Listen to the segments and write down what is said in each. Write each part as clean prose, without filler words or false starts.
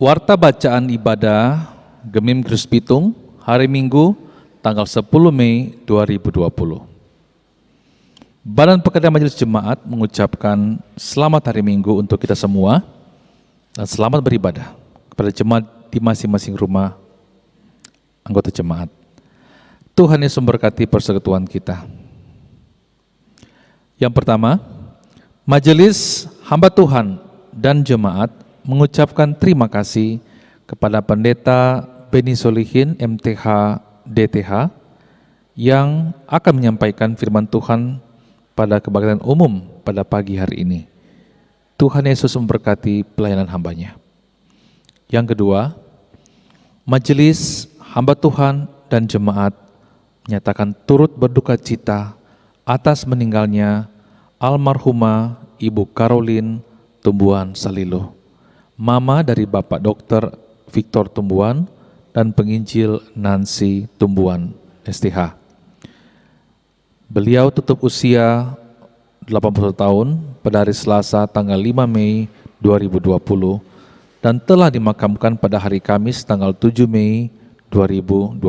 Warta bacaan ibadah Gemim Kristus Pitung hari Minggu tanggal 10 Mei 2020. Badan Pekerja Majelis Jemaat mengucapkan selamat hari Minggu untuk kita semua dan selamat beribadah kepada jemaat di masing-masing rumah anggota jemaat. Tuhan Yesus memberkati persekutuan kita. Yang pertama, Majelis Hamba Tuhan dan Jemaat mengucapkan terima kasih kepada Pendeta Beni Solihin MTH DTH yang akan menyampaikan firman Tuhan pada kebaktian umum pada pagi hari ini. Tuhan Yesus memberkati pelayanan hambanya. Yang kedua, Majelis Hamba Tuhan dan Jemaat menyatakan turut berduka cita atas meninggalnya almarhumah Ibu Caroline Tumbuhan Salilo, mama dari Bapak Dr. Victor Tumbuhan dan penginjil Nancy Tumbuhan STH. Beliau tutup usia 81 tahun pada hari Selasa tanggal 5 Mei 2020 dan telah dimakamkan pada hari Kamis tanggal 7 Mei 2020.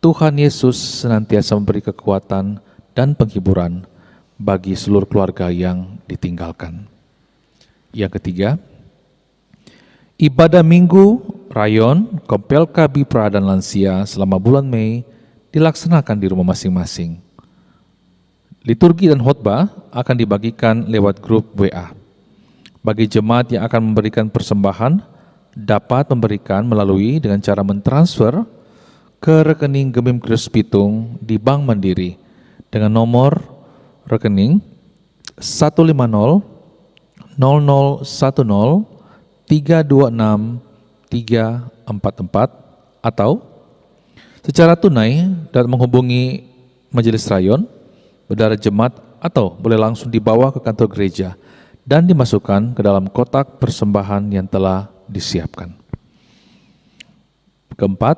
Tuhan Yesus senantiasa memberi kekuatan dan penghiburan bagi seluruh keluarga yang ditinggalkan. Yang ketiga, ibadah Minggu Rayon Kompelka Bipra dan Lansia selama bulan Mei dilaksanakan di rumah masing-masing. Liturgi dan khotbah akan dibagikan lewat grup WA. Bagi jemaat yang akan memberikan persembahan, dapat memberikan melalui dengan cara mentransfer ke rekening Gemim Kristus Pitung di Bank Mandiri dengan nomor rekening 150 0010 326 344 atau secara tunai dapat menghubungi Majelis Rayon, Bendahara Jemaat atau boleh langsung dibawa ke kantor gereja dan dimasukkan ke dalam kotak persembahan yang telah disiapkan. Keempat,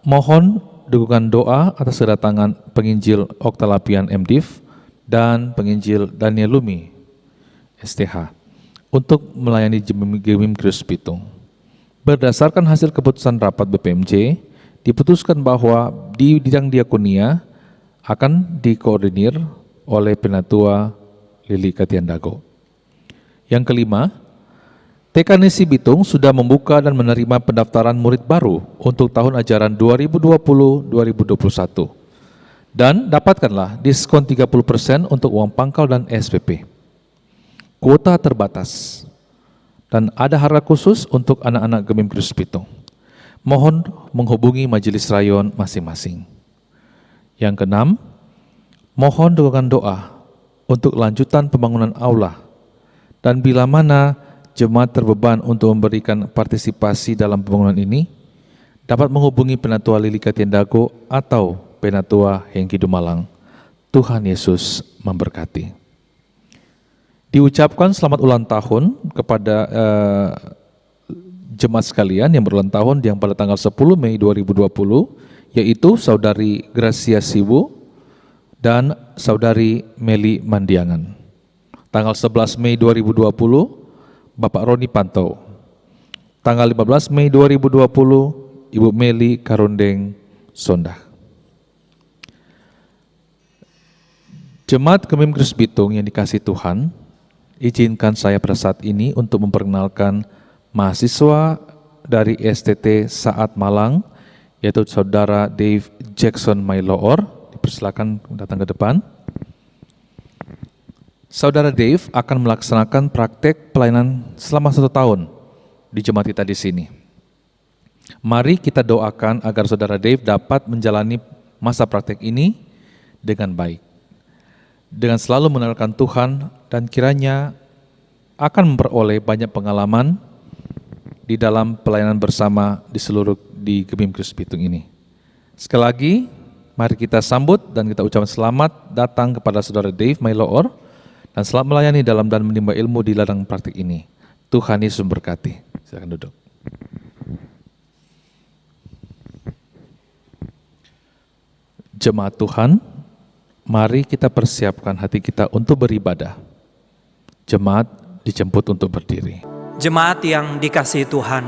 mohon dukungan doa atas kedatangan penginjil Oktalapian MDiv dan penginjil Daniel Lumi STH untuk melayani Gemim Kristus Pitung. Berdasarkan hasil keputusan rapat BPMJ, diputuskan bahwa di bidang diakonia akan dikoordinir oleh Penatua Lili Katiandago. Yang kelima, TKNSI Bitung sudah membuka dan menerima pendaftaran murid baru untuk tahun ajaran 2020-2021 dan dapatkanlah diskon 30% untuk uang pangkal dan SPP. Kuota terbatas dan ada harga khusus untuk anak-anak Gemim Kristus Pitung. Mohon menghubungi majelis rayon masing-masing. Yang keenam, mohon dukungan doa untuk lanjutan pembangunan aula dan bila mana jemaat terbeban untuk memberikan partisipasi dalam pembangunan ini, dapat menghubungi Penatua Lili Katiandago atau Penatua Hengki Dumalang. Tuhan Yesus memberkati. Diucapkan selamat ulang tahun kepada jemaat sekalian yang berulang tahun yang pada tanggal 10 Mei 2020, yaitu Saudari Gracia Siwu dan Saudari Meli Mandiangan. Tanggal 11 Mei 2020, Bapak Roni Pantau. Tanggal 15 Mei 2020, Ibu Meli Karundeng Sondah. Jemaat Gemim Kristus Bitung yang dikasihi Tuhan, izinkan saya pada saat ini untuk memperkenalkan mahasiswa dari STT Saat Malang, yaitu Saudara Dave Jackson Mailoor. Dipersilakan datang ke depan. Saudara Dave akan melaksanakan praktek pelayanan selama 1 tahun di jemaat kita di sini. Mari kita doakan agar Saudara Dave dapat menjalani masa praktek ini dengan baik, dengan selalu mengenalkan Tuhan, dan kiranya akan memperoleh banyak pengalaman di dalam pelayanan bersama di Gemim Kristus Bitung ini. Sekali lagi, mari kita sambut dan kita ucapkan selamat datang kepada Saudara Dave Mailoor, dan selamat melayani dalam dan menimba ilmu di ladang praktik ini. Tuhan Yesus memberkati. Silakan duduk. Jemaat Tuhan, mari kita persiapkan hati kita untuk beribadah. Jemaat dijemput untuk berdiri. Jemaat yang dikasihi Tuhan,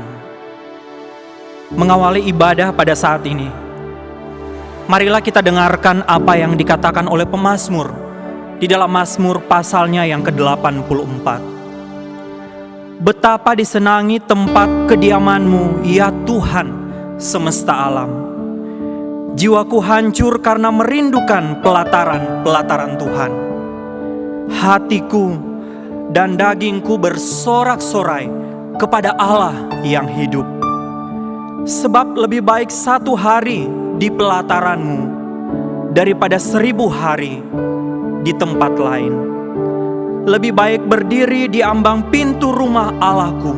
mengawali ibadah pada saat ini, marilah kita dengarkan apa yang dikatakan oleh pemazmur di dalam Mazmur pasalnya yang ke-84. Betapa disenangi tempat kediaman-Mu, ya Tuhan semesta alam. Jiwaku hancur karena merindukan pelataran Tuhan. Hatiku dan dagingku bersorak-sorai kepada Allah yang hidup. Sebab lebih baik 1 hari di pelataran-Mu daripada 1000 hari di tempat lain. Lebih baik berdiri di ambang pintu rumah Allahku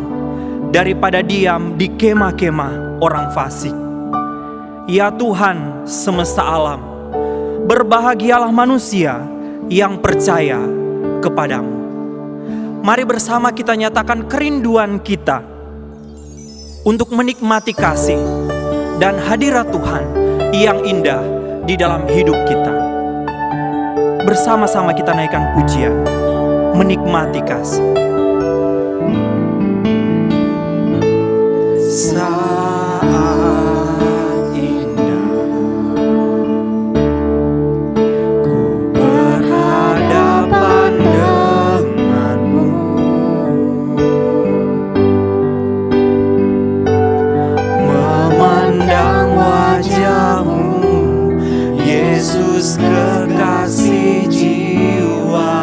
daripada diam di kemah-kemah orang fasik. Ya Tuhan semesta alam, berbahagialah manusia yang percaya kepadamu. Mari bersama kita nyatakan kerinduan kita untuk menikmati kasih dan hadirat Tuhan yang indah di dalam hidup kita. Bersama-sama kita naikkan pujian, menikmati kasih. Saat indah ku berhadapan denganmu, memandang wajahmu, Yesus kekasih jiwa.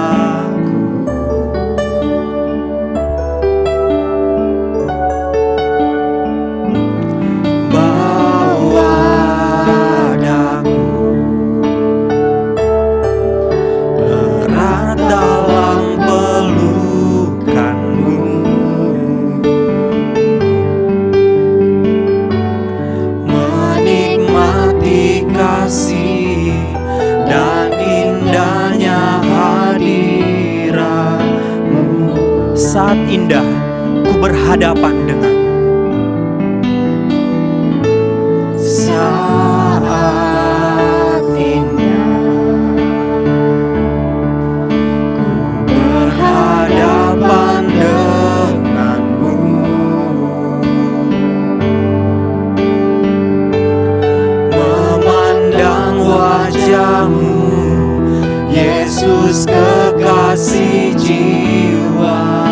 Saat indah ku berhadapan dengan. Saat indah ku berhadapan denganmu, memandang wajahmu, Yesus kekasih jiwa.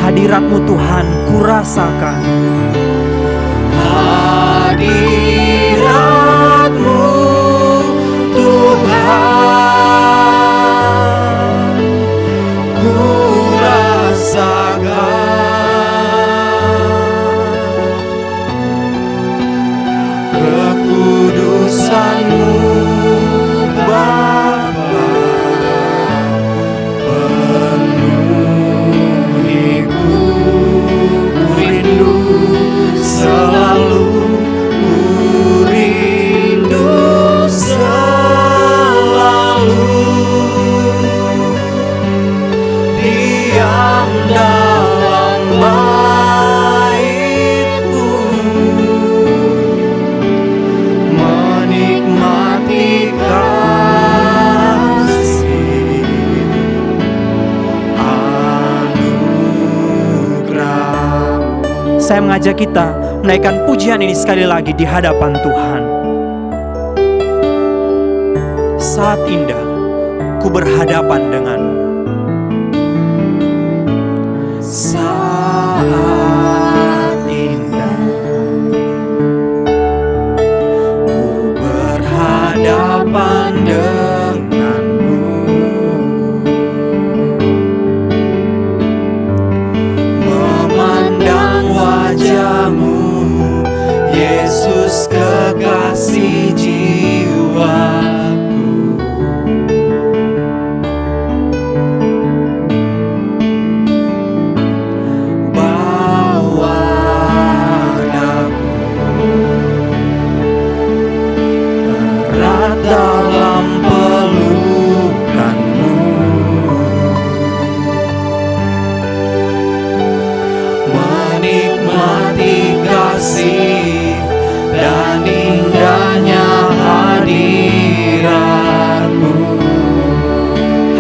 Hadirat-Mu Tuhan ku rasakan. Hadirat-Mu Tuhan ku rasakan. Kekudusan-Mu Bapa saya mengajak kita menaikkan pujian ini sekali lagi di hadapan Tuhan. Saat indah ku berhadapan denganmu. Saat indah ku berhadapan denganmu. Memandang wajahmu, Yesus kekasih jiwaku. Dalam pelukanmu, menikmati kasih dan indahnya hadiratmu.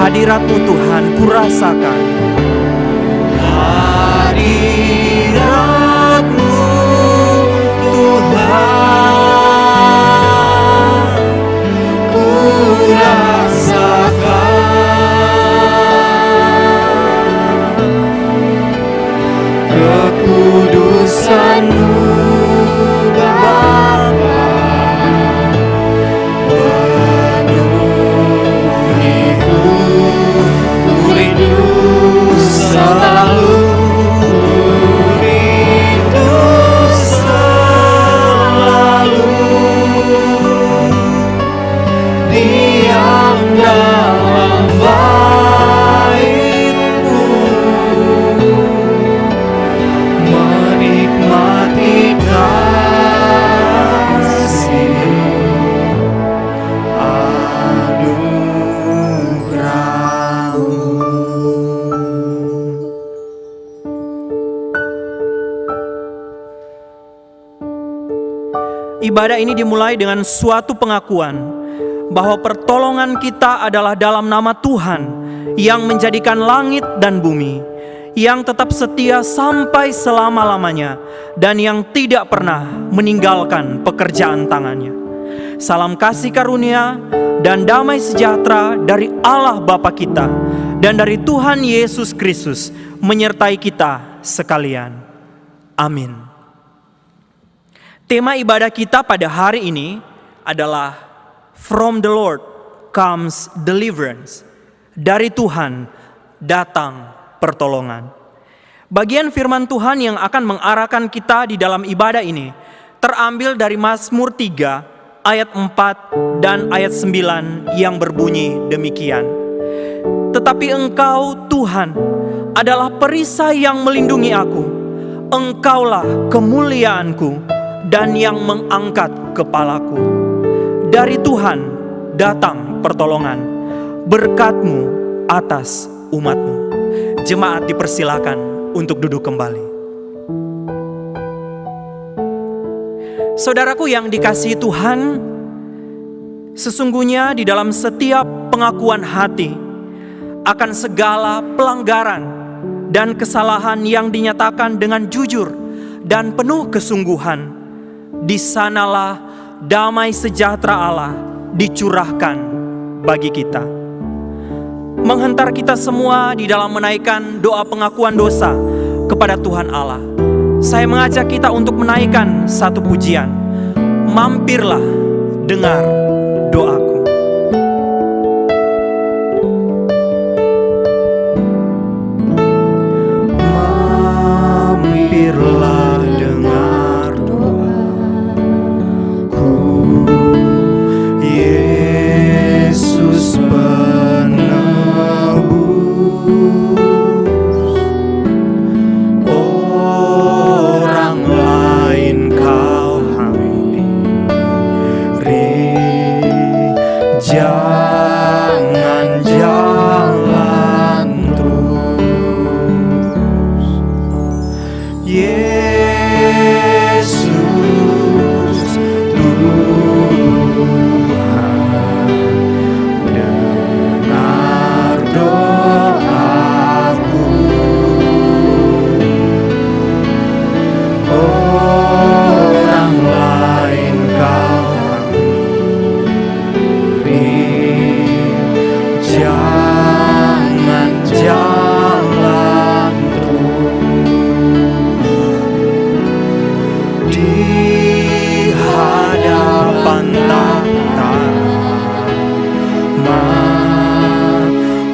Hadiratmu Tuhan ku rasakan. Hadiratmu Tuhan kekudusanmu Bapa, penuhiku, ku rindu selalu, ku rindu selalu, diam dalam baitmu, menikmati kasih anugerahmu. Ibadah ini dimulai dengan suatu pengakuan bahwa pertolongan kita adalah dalam nama Tuhan yang menjadikan langit dan bumi, yang tetap setia sampai selama-lamanya, dan yang tidak pernah meninggalkan pekerjaan tangannya. Salam kasih karunia dan damai sejahtera dari Allah Bapa kita dan dari Tuhan Yesus Kristus menyertai kita sekalian. Amin. Tema ibadah kita pada hari ini adalah From the Lord comes deliverance. Dari Tuhan datang pertolongan. Bagian firman Tuhan yang akan mengarahkan kita di dalam ibadah ini terambil dari Mazmur 3 ayat 4 dan ayat 9 yang berbunyi demikian. Tetapi Engkau Tuhan adalah perisai yang melindungi aku. Engkaulah kemuliaanku dan yang mengangkat kepalaku. Dari Tuhan datang pertolongan, berkat-Mu atas umat-Mu. Jemaat dipersilakan untuk duduk kembali. Saudaraku yang dikasihi Tuhan, sesungguhnya di dalam setiap pengakuan hati akan segala pelanggaran dan kesalahan yang dinyatakan dengan jujur dan penuh kesungguhan, di sanalah damai sejahtera Allah dicurahkan bagi kita. Menghantar kita semua di dalam menaikkan doa pengakuan dosa kepada Tuhan Allah. Saya mengajak kita untuk menaikkan satu pujian. Mampirlah, dengar doaku. Mampirlah, dengar doaku, Yesus penebus. Orang lain kau hampiri, Jangan jalan di hadapan tataran,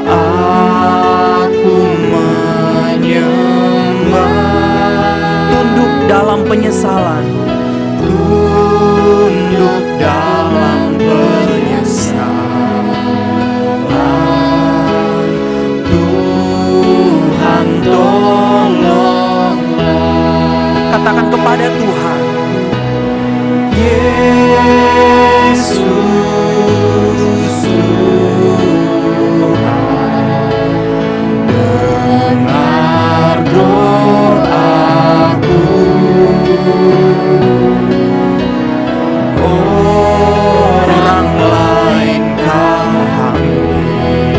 aku menyembah. Tunduk dalam penyesalan, tunduk dalam penyesalan. Tuhan tolonglah. Katakan kepada Tuhan, Yesus Tuhan, dengar doaku. Orang lain kau hampiri,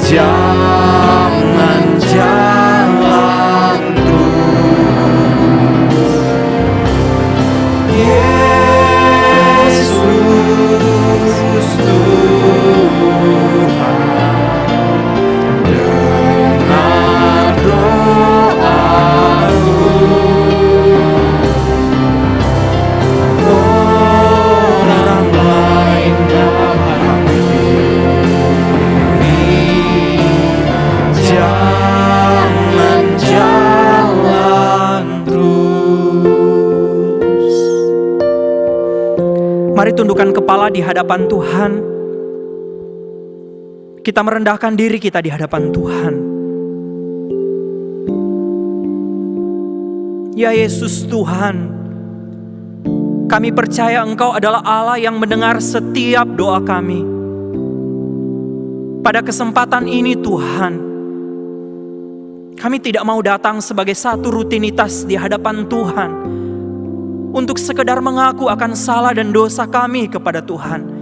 jangan jalan terus. Yesus Tuhan, dengar doaku. Orang lain kau hampiri, jangan jalan terus. Mari tundukkan kepala di hadapan Tuhan. Kita merendahkan diri kita di hadapan Tuhan. Ya Yesus Tuhan, kami percaya Engkau adalah Allah yang mendengar setiap doa kami. Pada kesempatan ini Tuhan, kami tidak mau datang sebagai satu rutinitas di hadapan Tuhan untuk sekedar mengaku akan salah dan dosa kami kepada Tuhan.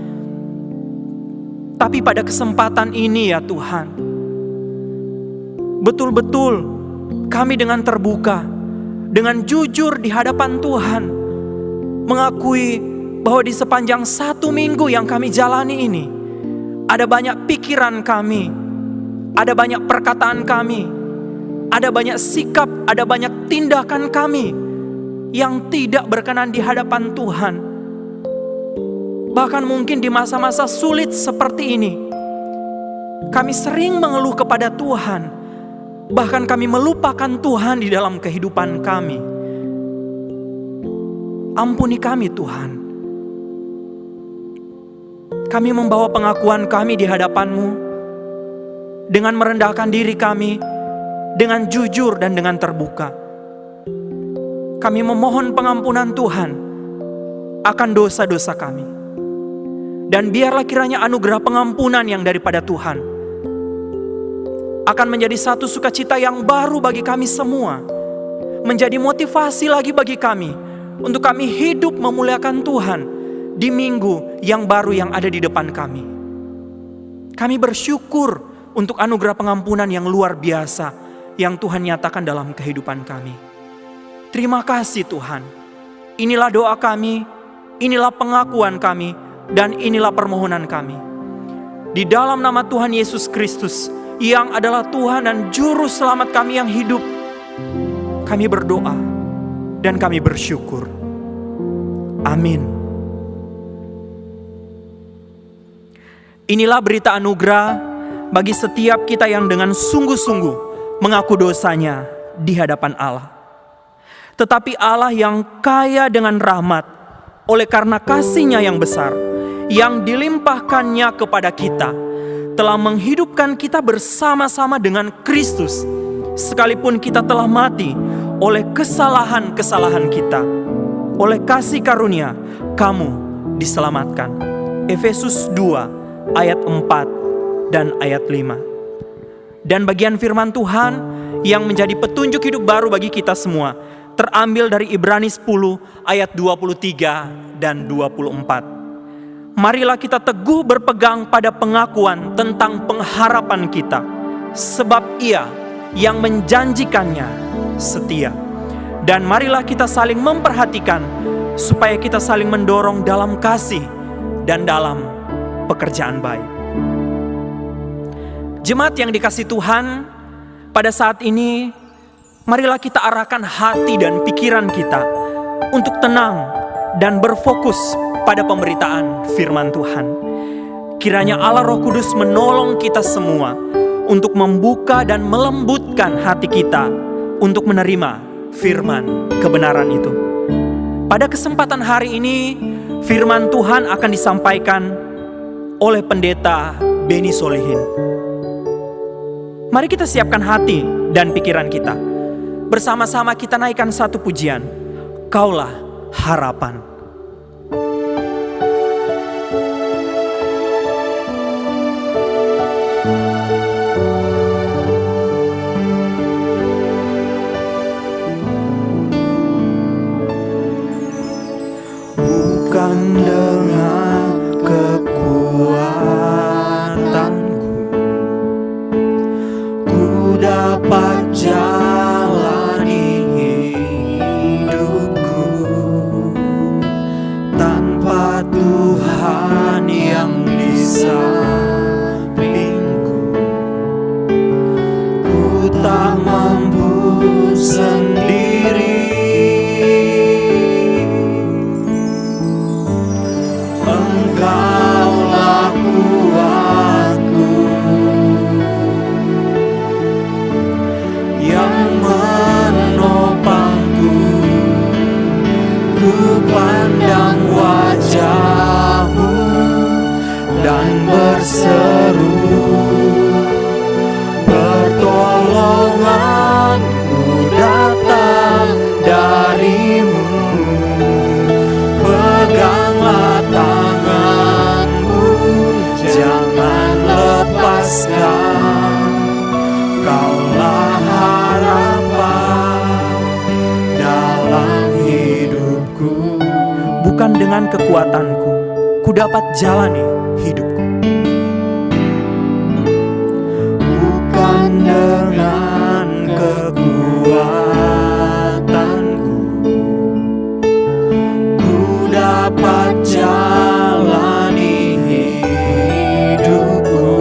Tapi pada kesempatan ini ya Tuhan, betul-betul kami dengan terbuka, dengan jujur di hadapan Tuhan, mengakui bahwa di sepanjang 1 minggu yang kami jalani ini, ada banyak pikiran kami, ada banyak perkataan kami, ada banyak sikap, ada banyak tindakan kami yang tidak berkenan di hadapan Tuhan. Bahkan mungkin di masa-masa sulit seperti ini, kami sering mengeluh kepada Tuhan. Bahkan kami melupakan Tuhan di dalam kehidupan kami. Ampuni kami Tuhan. Kami membawa pengakuan kami di hadapan-Mu dengan merendahkan diri kami, dengan jujur dan dengan terbuka. Kami memohon pengampunan Tuhan akan dosa-dosa kami. Dan biarlah kiranya anugerah pengampunan yang daripada Tuhan akan menjadi satu sukacita yang baru bagi kami semua. Menjadi motivasi lagi bagi kami untuk kami hidup memuliakan Tuhan di minggu yang baru yang ada di depan kami. Kami bersyukur untuk anugerah pengampunan yang luar biasa yang Tuhan nyatakan dalam kehidupan kami. Terima kasih Tuhan. Inilah doa kami, inilah pengakuan kami, dan inilah permohonan kami. Di dalam nama Tuhan Yesus Kristus yang adalah Tuhan dan Juru Selamat kami yang hidup, kami berdoa dan kami bersyukur. Amin. Inilah berita anugerah bagi setiap kita yang dengan sungguh-sungguh mengaku dosanya di hadapan Allah. Tetapi Allah yang kaya dengan rahmat, oleh karena kasih-Nya yang besar, yang dilimpahkannya kepada kita, telah menghidupkan kita bersama-sama dengan Kristus, sekalipun kita telah mati oleh kesalahan-kesalahan kita. Oleh kasih karunia, kamu diselamatkan. Efesus 2 ayat 4 dan ayat 5. Dan bagian firman Tuhan yang menjadi petunjuk hidup baru bagi kita semua, terambil dari Ibrani 10 ayat 23 dan 24. Marilah kita teguh berpegang pada pengakuan tentang pengharapan kita, sebab Ia yang menjanjikannya setia. Dan marilah kita saling memperhatikan, supaya kita saling mendorong dalam kasih dan dalam pekerjaan baik. Jemaat yang dikasihi Tuhan, pada saat ini marilah kita arahkan hati dan pikiran kita untuk tenang dan berfokus pada pemberitaan firman Tuhan. Kiranya Allah Roh Kudus menolong kita semua untuk membuka dan melembutkan hati kita untuk menerima firman kebenaran itu. Pada kesempatan hari ini, firman Tuhan akan disampaikan oleh pendeta Beni Solihin. Mari kita siapkan hati dan pikiran kita. Bersama-sama kita naikkan satu pujian, Kaulah Harapan. Bukan dengan kekuatanku ku dapat jalani hidupku, tanpa Tuhan yang di sampingku ku tak mampu sendiri. Engkaulah kuatku yang menopangku, ku pandang wajah-Mu dan berseru, pertolonganku datang dari-Mu. Peganglah tanganku, jangan lepaskan. Kaulah harapan dalam hidupku. Bukan dengan kekuatanku ku dapat jalani hidupku. Bukan dengan kekuatanku dapat jalani hidupku,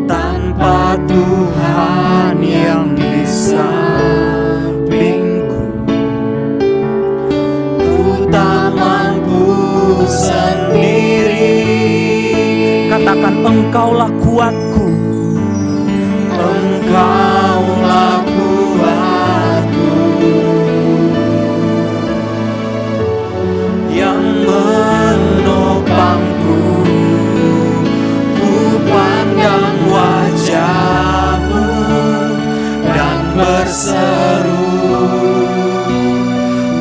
tanpa Tuhan yang di sampingku ku tak mampu sendiri. Katakan, Engkaulah kuatku, Engkaulah kuatku yang menopangku, ku pandang wajah-Mu dan berseru,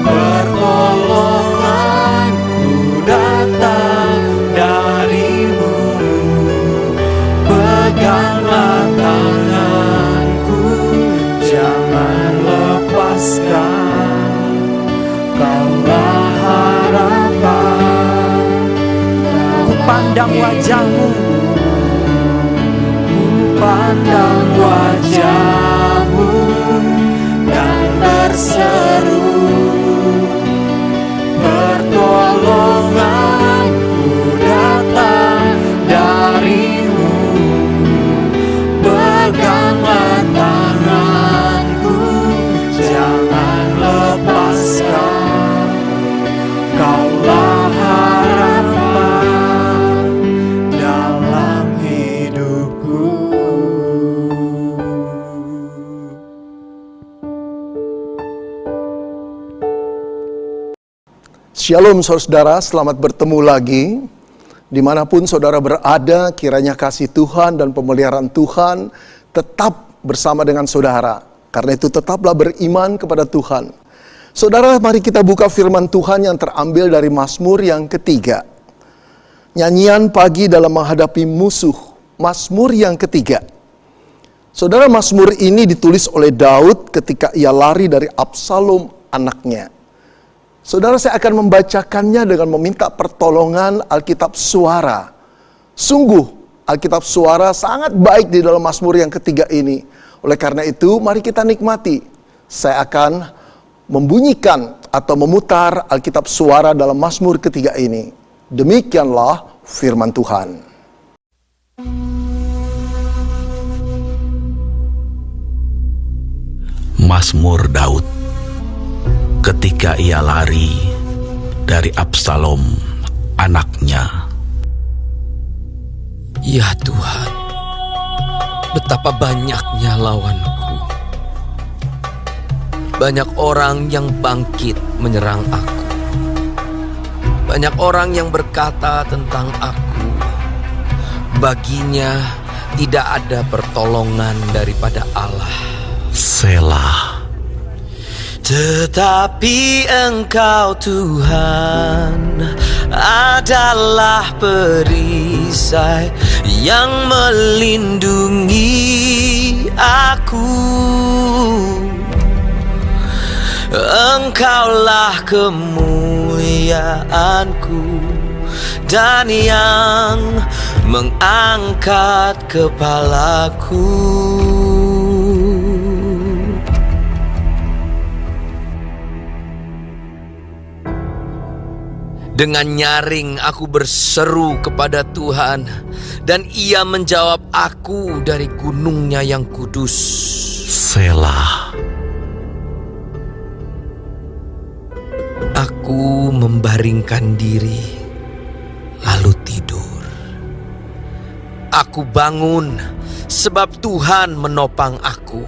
pertolonganku datang dari-Mu. Peganglah tanganku, jangan lepaskan. Kaulah harapan, ku pandang wajah-Mu, ku pandang wajah-Mu dan berseru, pertolonganku datang dari-Mu. Peganglah tanganku, jangan lepaskan. Kaulah harapan dalam hidupku. Shalom saudara, selamat bertemu lagi. Dimanapun saudara berada, kiranya kasih Tuhan dan pemeliharaan Tuhan tetap bersama dengan saudara. Karena itu tetaplah beriman kepada Tuhan. Saudara, mari kita buka firman Tuhan yang terambil dari Mazmur yang ketiga. Nyanyian pagi dalam menghadapi musuh, Mazmur yang ketiga. Saudara, Mazmur ini ditulis oleh Daud ketika ia lari dari Absalom anaknya. Saudara, saya akan membacakannya dengan meminta pertolongan Alkitab Suara. Sungguh, Alkitab Suara sangat baik di dalam Mazmur yang ketiga ini. Oleh karena itu, mari kita nikmati. Saya akan membunyikan atau memutar Alkitab Suara dalam Mazmur ketiga ini. Demikianlah firman Tuhan. Mazmur Daud ketika ia lari dari Absalom anaknya. Ya Tuhan, betapa banyaknya lawanku. Banyak orang yang bangkit menyerang aku. Banyak orang yang berkata tentang aku, baginya tidak ada pertolongan daripada Allah. Selah. Tetapi Engkau Tuhan adalah perisai yang melindungi aku. Engkaulah kemuliaanku dan yang mengangkat kepalaku. Dengan nyaring aku berseru kepada Tuhan, dan Ia menjawab aku dari gunungnya yang kudus. Selah. Aku membaringkan diri, lalu tidur. Aku bangun, sebab Tuhan menopang aku.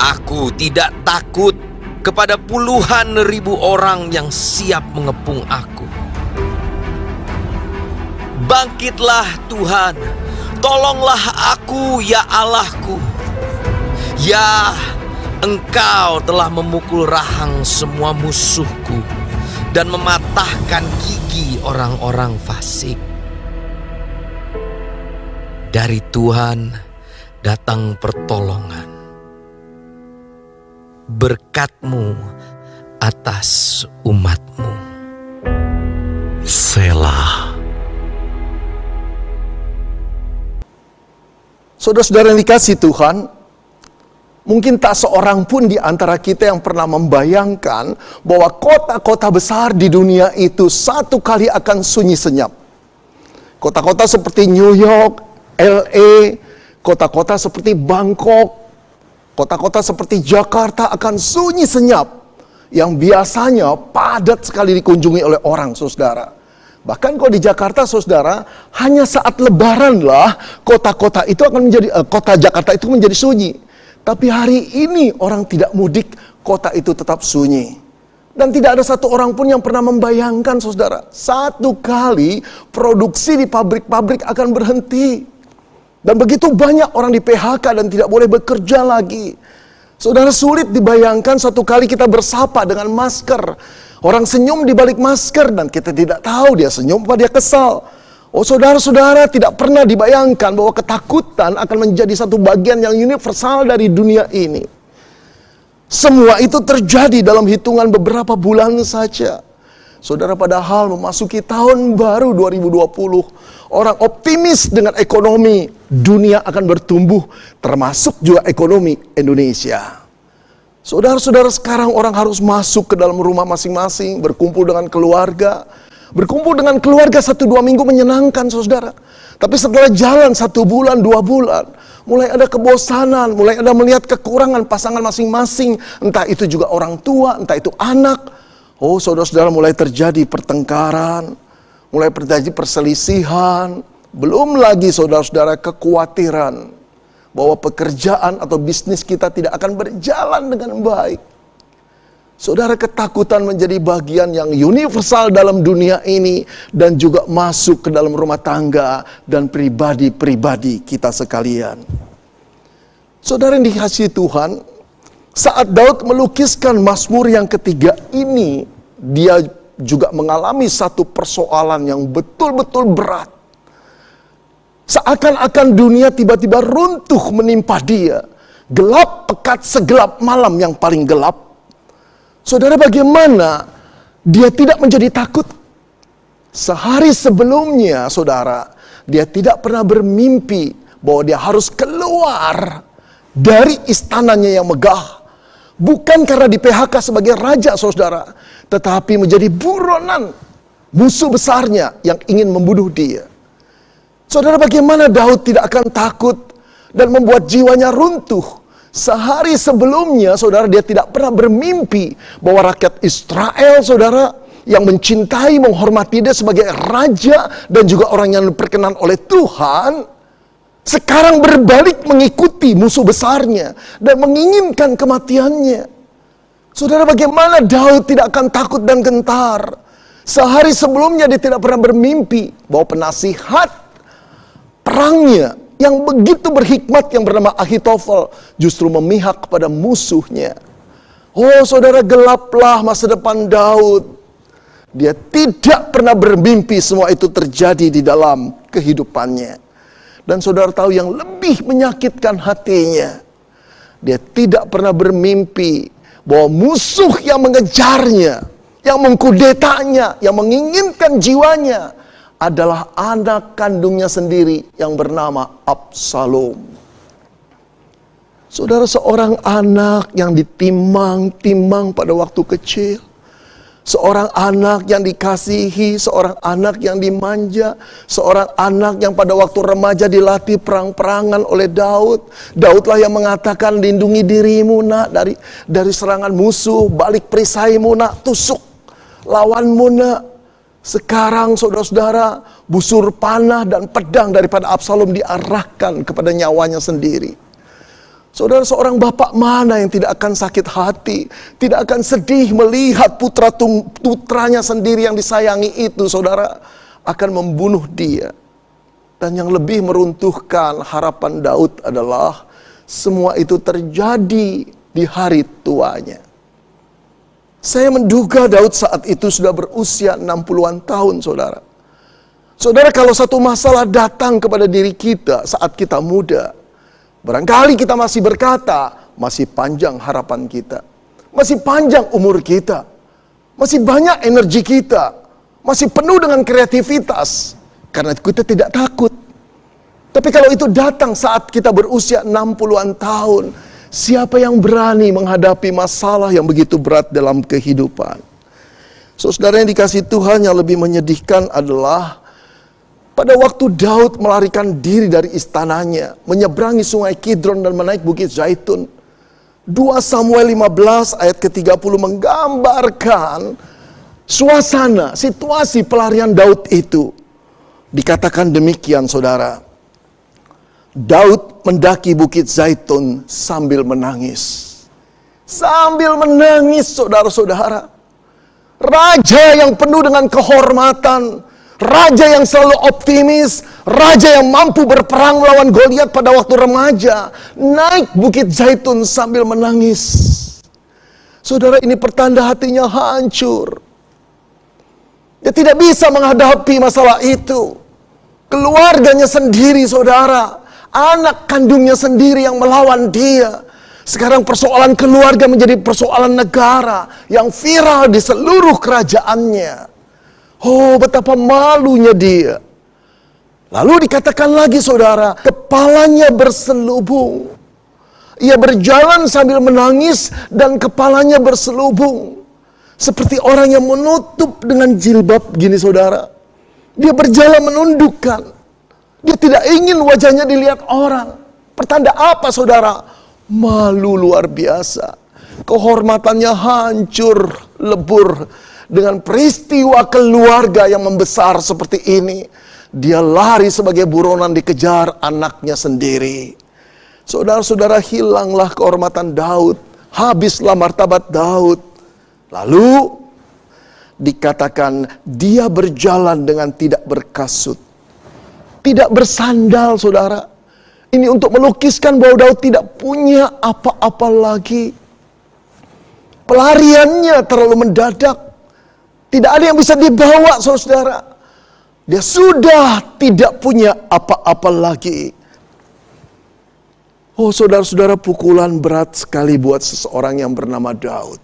Aku tidak takut kepada puluhan ribu orang yang siap mengepung aku. Bangkitlah Tuhan, tolonglah aku ya Allahku. Ya, Engkau telah memukul rahang semua musuhku dan mematahkan gigi orang-orang fasik. Dari Tuhan datang pertolongan. Berkat-Mu atas umat-Mu. Selah. Saudara-saudara yang dikasihi Tuhan, mungkin tak seorang pun di antara kita yang pernah membayangkan bahwa kota-kota besar di dunia itu satu kali akan sunyi senyap. Kota-kota seperti New York, LA, kota-kota seperti Bangkok, kota-kota seperti Jakarta akan sunyi senyap, yang biasanya padat sekali dikunjungi oleh orang, saudara. Bahkan kalau di Jakarta, saudara, hanya saat Lebaran lah kota-kota itu akan menjadi kota Jakarta itu menjadi sunyi. Tapi hari ini orang tidak mudik, kota itu tetap sunyi. Dan tidak ada satu orang pun yang pernah membayangkan, saudara, satu kali produksi di pabrik-pabrik akan berhenti. Dan begitu banyak orang di PHK dan tidak boleh bekerja lagi. Saudara, sulit dibayangkan satu kali kita bersapa dengan masker. Orang senyum di balik masker dan kita tidak tahu dia senyum apa dia kesal. Oh saudara-saudara, tidak pernah dibayangkan bahwa ketakutan akan menjadi satu bagian yang universal dari dunia ini. Semua itu terjadi dalam hitungan beberapa bulan saja. Saudara, padahal memasuki tahun baru 2020, orang optimis dengan ekonomi dunia akan bertumbuh, termasuk juga ekonomi Indonesia. Saudara-saudara, sekarang orang harus masuk ke dalam rumah masing-masing, berkumpul dengan keluarga. Berkumpul dengan keluarga 1-2 minggu menyenangkan, saudara. Tapi setelah jalan 1 bulan, 2 bulan, mulai ada kebosanan, mulai ada melihat kekurangan pasangan masing-masing. Entah itu juga orang tua, entah itu anak. Oh saudara-saudara, mulai terjadi pertengkaran, mulai terjadi perselisihan. Belum lagi saudara-saudara kekhawatiran bahwa pekerjaan atau bisnis kita tidak akan berjalan dengan baik. Saudara, ketakutan menjadi bagian yang universal dalam dunia ini dan juga masuk ke dalam rumah tangga dan pribadi-pribadi kita sekalian. Saudara yang dikasihi Tuhan, saat Daud melukiskan Mazmur yang ketiga ini, dia juga mengalami satu persoalan yang betul-betul berat. Seakan-akan dunia tiba-tiba runtuh menimpa dia. Gelap pekat segelap malam yang paling gelap. Saudara, bagaimana dia tidak menjadi takut? Sehari sebelumnya, saudara, dia tidak pernah bermimpi bahwa dia harus keluar dari istananya yang megah. Bukan karena di PHK sebagai raja, saudara, tetapi menjadi buronan musuh besarnya yang ingin membunuh dia. Saudara, bagaimana Daud tidak akan takut dan membuat jiwanya runtuh? Sehari sebelumnya, saudara, dia tidak pernah bermimpi bahwa rakyat Israel, saudara, yang mencintai, menghormati dia sebagai raja dan juga orang yang diperkenan oleh Tuhan, sekarang berbalik mengikuti musuh besarnya dan menginginkan kematiannya. Saudara, bagaimana Daud tidak akan takut dan gentar? Sehari sebelumnya dia tidak pernah bermimpi bahwa penasihat perangnya yang begitu berhikmat yang bernama Ahitofel justru memihak kepada musuhnya. Oh saudara, gelaplah masa depan Daud. Dia tidak pernah bermimpi semua itu terjadi di dalam kehidupannya. Dan saudara tahu yang lebih menyakitkan hatinya, dia tidak pernah bermimpi bahwa musuh yang mengejarnya, yang mengkudetanya, yang menginginkan jiwanya adalah anak kandungnya sendiri yang bernama Absalom. Saudara, seorang anak yang ditimang-timang pada waktu kecil, seorang anak yang dikasihi, seorang anak yang dimanja, seorang anak yang pada waktu remaja dilatih perang-perangan oleh Daud. Daudlah yang mengatakan, lindungi dirimu nak dari serangan musuh, balik perisaimu nak, tusuk lawanmu nak. Sekarang saudara-saudara, busur panah dan pedang daripada Absalom diarahkan kepada nyawanya sendiri. Saudara, seorang bapak mana yang tidak akan sakit hati, tidak akan sedih melihat putranya sendiri yang disayangi itu, saudara, akan membunuh dia. Dan yang lebih meruntuhkan harapan Daud adalah semua itu terjadi di hari tuanya. Saya menduga Daud saat itu sudah berusia 60-an tahun, saudara. Saudara, kalau satu masalah datang kepada diri kita saat kita muda, barangkali kita masih berkata, masih panjang harapan kita, masih panjang umur kita, masih banyak energi kita, masih penuh dengan kreativitas, karena kita tidak takut. Tapi kalau itu datang saat kita berusia 60-an tahun, siapa yang berani menghadapi masalah yang begitu berat dalam kehidupan? Saudara yang dikasihi Tuhan, yang lebih menyedihkan adalah pada waktu Daud melarikan diri dari istananya, menyeberangi sungai Kidron dan menaik bukit Zaitun, 2 Samuel 15 ayat ke-30 menggambarkan suasana, situasi pelarian Daud itu. Dikatakan demikian, saudara. Daud mendaki bukit Zaitun sambil menangis. Sambil menangis, saudara-saudara. Raja yang penuh dengan kehormatan, raja yang selalu optimis, raja yang mampu berperang melawan Goliat pada waktu remaja, naik bukit Zaitun sambil menangis. Saudara, ini pertanda hatinya hancur. Dia tidak bisa menghadapi masalah itu. Keluarganya sendiri, saudara, anak kandungnya sendiri yang melawan dia. Sekarang persoalan keluarga menjadi persoalan negara yang viral di seluruh kerajaannya. Oh, betapa malunya dia. Lalu dikatakan lagi, saudara, kepalanya berselubung. Ia berjalan sambil menangis dan kepalanya berselubung. Seperti orang yang menutup dengan jilbab gini, saudara. Dia berjalan menundukkan. Dia tidak ingin wajahnya dilihat orang. Pertanda apa, saudara? Malu luar biasa. Kehormatannya hancur, lebur. Dengan peristiwa keluarga yang membesar seperti ini, dia lari sebagai buronan dikejar anaknya sendiri. Saudara-saudara, hilanglah kehormatan Daud, habislah martabat Daud. Lalu dikatakan dia berjalan dengan tidak berkasut, tidak bersandal, saudara. Ini untuk melukiskan bahwa Daud tidak punya apa-apa lagi. Pelariannya terlalu mendadak. Tidak ada yang bisa dibawa, saudara. Dia sudah tidak punya apa-apa lagi. Oh, saudara-saudara, pukulan berat sekali buat seseorang yang bernama Daud.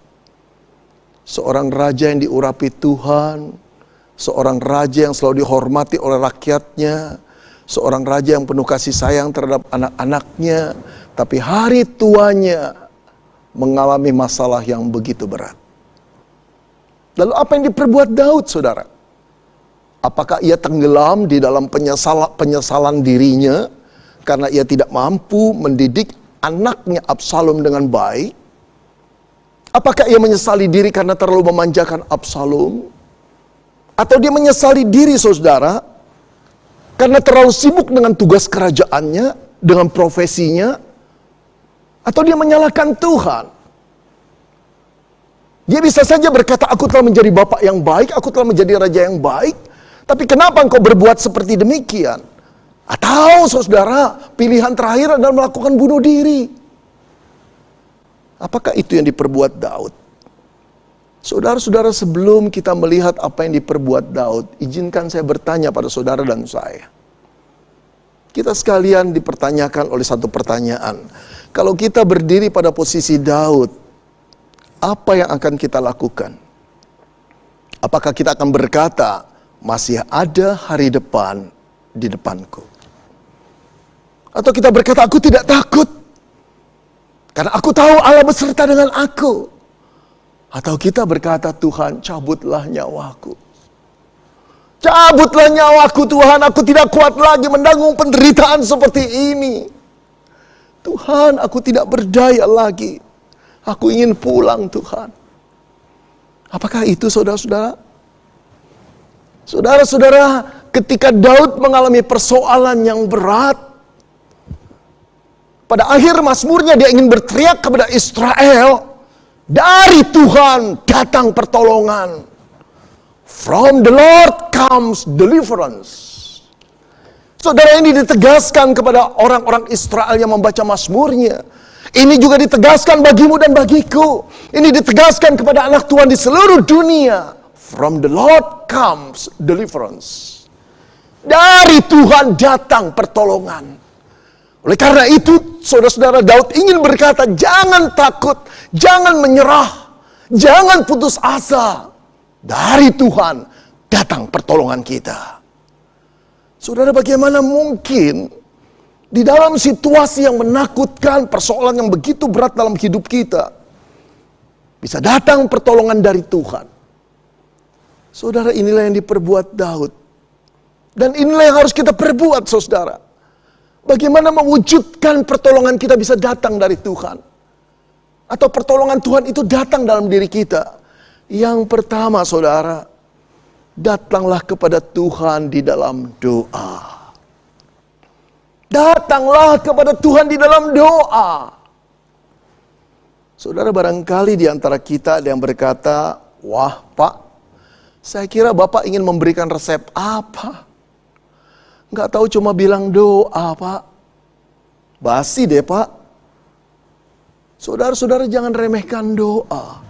Seorang raja yang diurapi Tuhan. Seorang raja yang selalu dihormati oleh rakyatnya. Seorang raja yang penuh kasih sayang terhadap anak-anaknya. Tapi hari tuanya mengalami masalah yang begitu berat. Lalu apa yang diperbuat Daud, saudara? Apakah ia tenggelam di dalam penyesalan dirinya karena ia tidak mampu mendidik anaknya Absalom dengan baik? Apakah ia menyesali diri karena terlalu memanjakan Absalom? Atau dia menyesali diri, saudara, karena terlalu sibuk dengan tugas kerajaannya, dengan profesinya? Atau dia menyalahkan Tuhan? Dia bisa saja berkata, aku telah menjadi bapak yang baik, aku telah menjadi raja yang baik, tapi kenapa engkau berbuat seperti demikian? Atau saudara, pilihan terakhir adalah melakukan bunuh diri. Apakah itu yang diperbuat Daud? Saudara-saudara, sebelum kita melihat apa yang diperbuat Daud, izinkan saya bertanya pada saudara dan saya. Kita sekalian dipertanyakan oleh satu pertanyaan. Kalau kita berdiri pada posisi Daud, apa yang akan kita lakukan? Apakah kita akan berkata, masih ada hari depan di depanku? Atau kita berkata, aku tidak takut, karena aku tahu Allah beserta dengan aku. Atau kita berkata, Tuhan, cabutlah nyawaku. Cabutlah nyawaku, Tuhan, aku tidak kuat lagi menanggung penderitaan seperti ini. Tuhan, aku tidak berdaya lagi. Aku ingin pulang, Tuhan. Apakah itu, saudara-saudara? Saudara-saudara, ketika Daud mengalami persoalan yang berat, pada akhir mazmurnya dia ingin berteriak kepada Israel, dari Tuhan datang pertolongan. From the Lord comes deliverance. Saudara, ini ditegaskan kepada orang-orang Israel yang membaca mazmurnya. Ini juga ditegaskan bagimu dan bagiku. Ini ditegaskan kepada anak Tuhan di seluruh dunia. From the Lord comes deliverance. Dari Tuhan datang pertolongan. Oleh karena itu, saudara-saudara, Daud ingin berkata, jangan takut, jangan menyerah, jangan putus asa. Dari Tuhan datang pertolongan kita. Saudara, bagaimana mungkin di dalam situasi yang menakutkan, persoalan yang begitu berat dalam hidup kita, bisa datang pertolongan dari Tuhan? Saudara, inilah yang diperbuat Daud. Dan inilah yang harus kita perbuat, saudara. Bagaimana mewujudkan pertolongan kita bisa datang dari Tuhan? Atau pertolongan Tuhan itu datang dalam diri kita? Yang pertama, saudara, datanglah kepada Tuhan di dalam doa. Datanglah kepada Tuhan di dalam doa. Saudara, barangkali di antara kita ada yang berkata, wah Pak, saya kira Bapak ingin memberikan resep apa? Nggak tahu, cuma bilang doa, Pak. Basi deh, Pak. Saudara-saudara, jangan remehkan doa.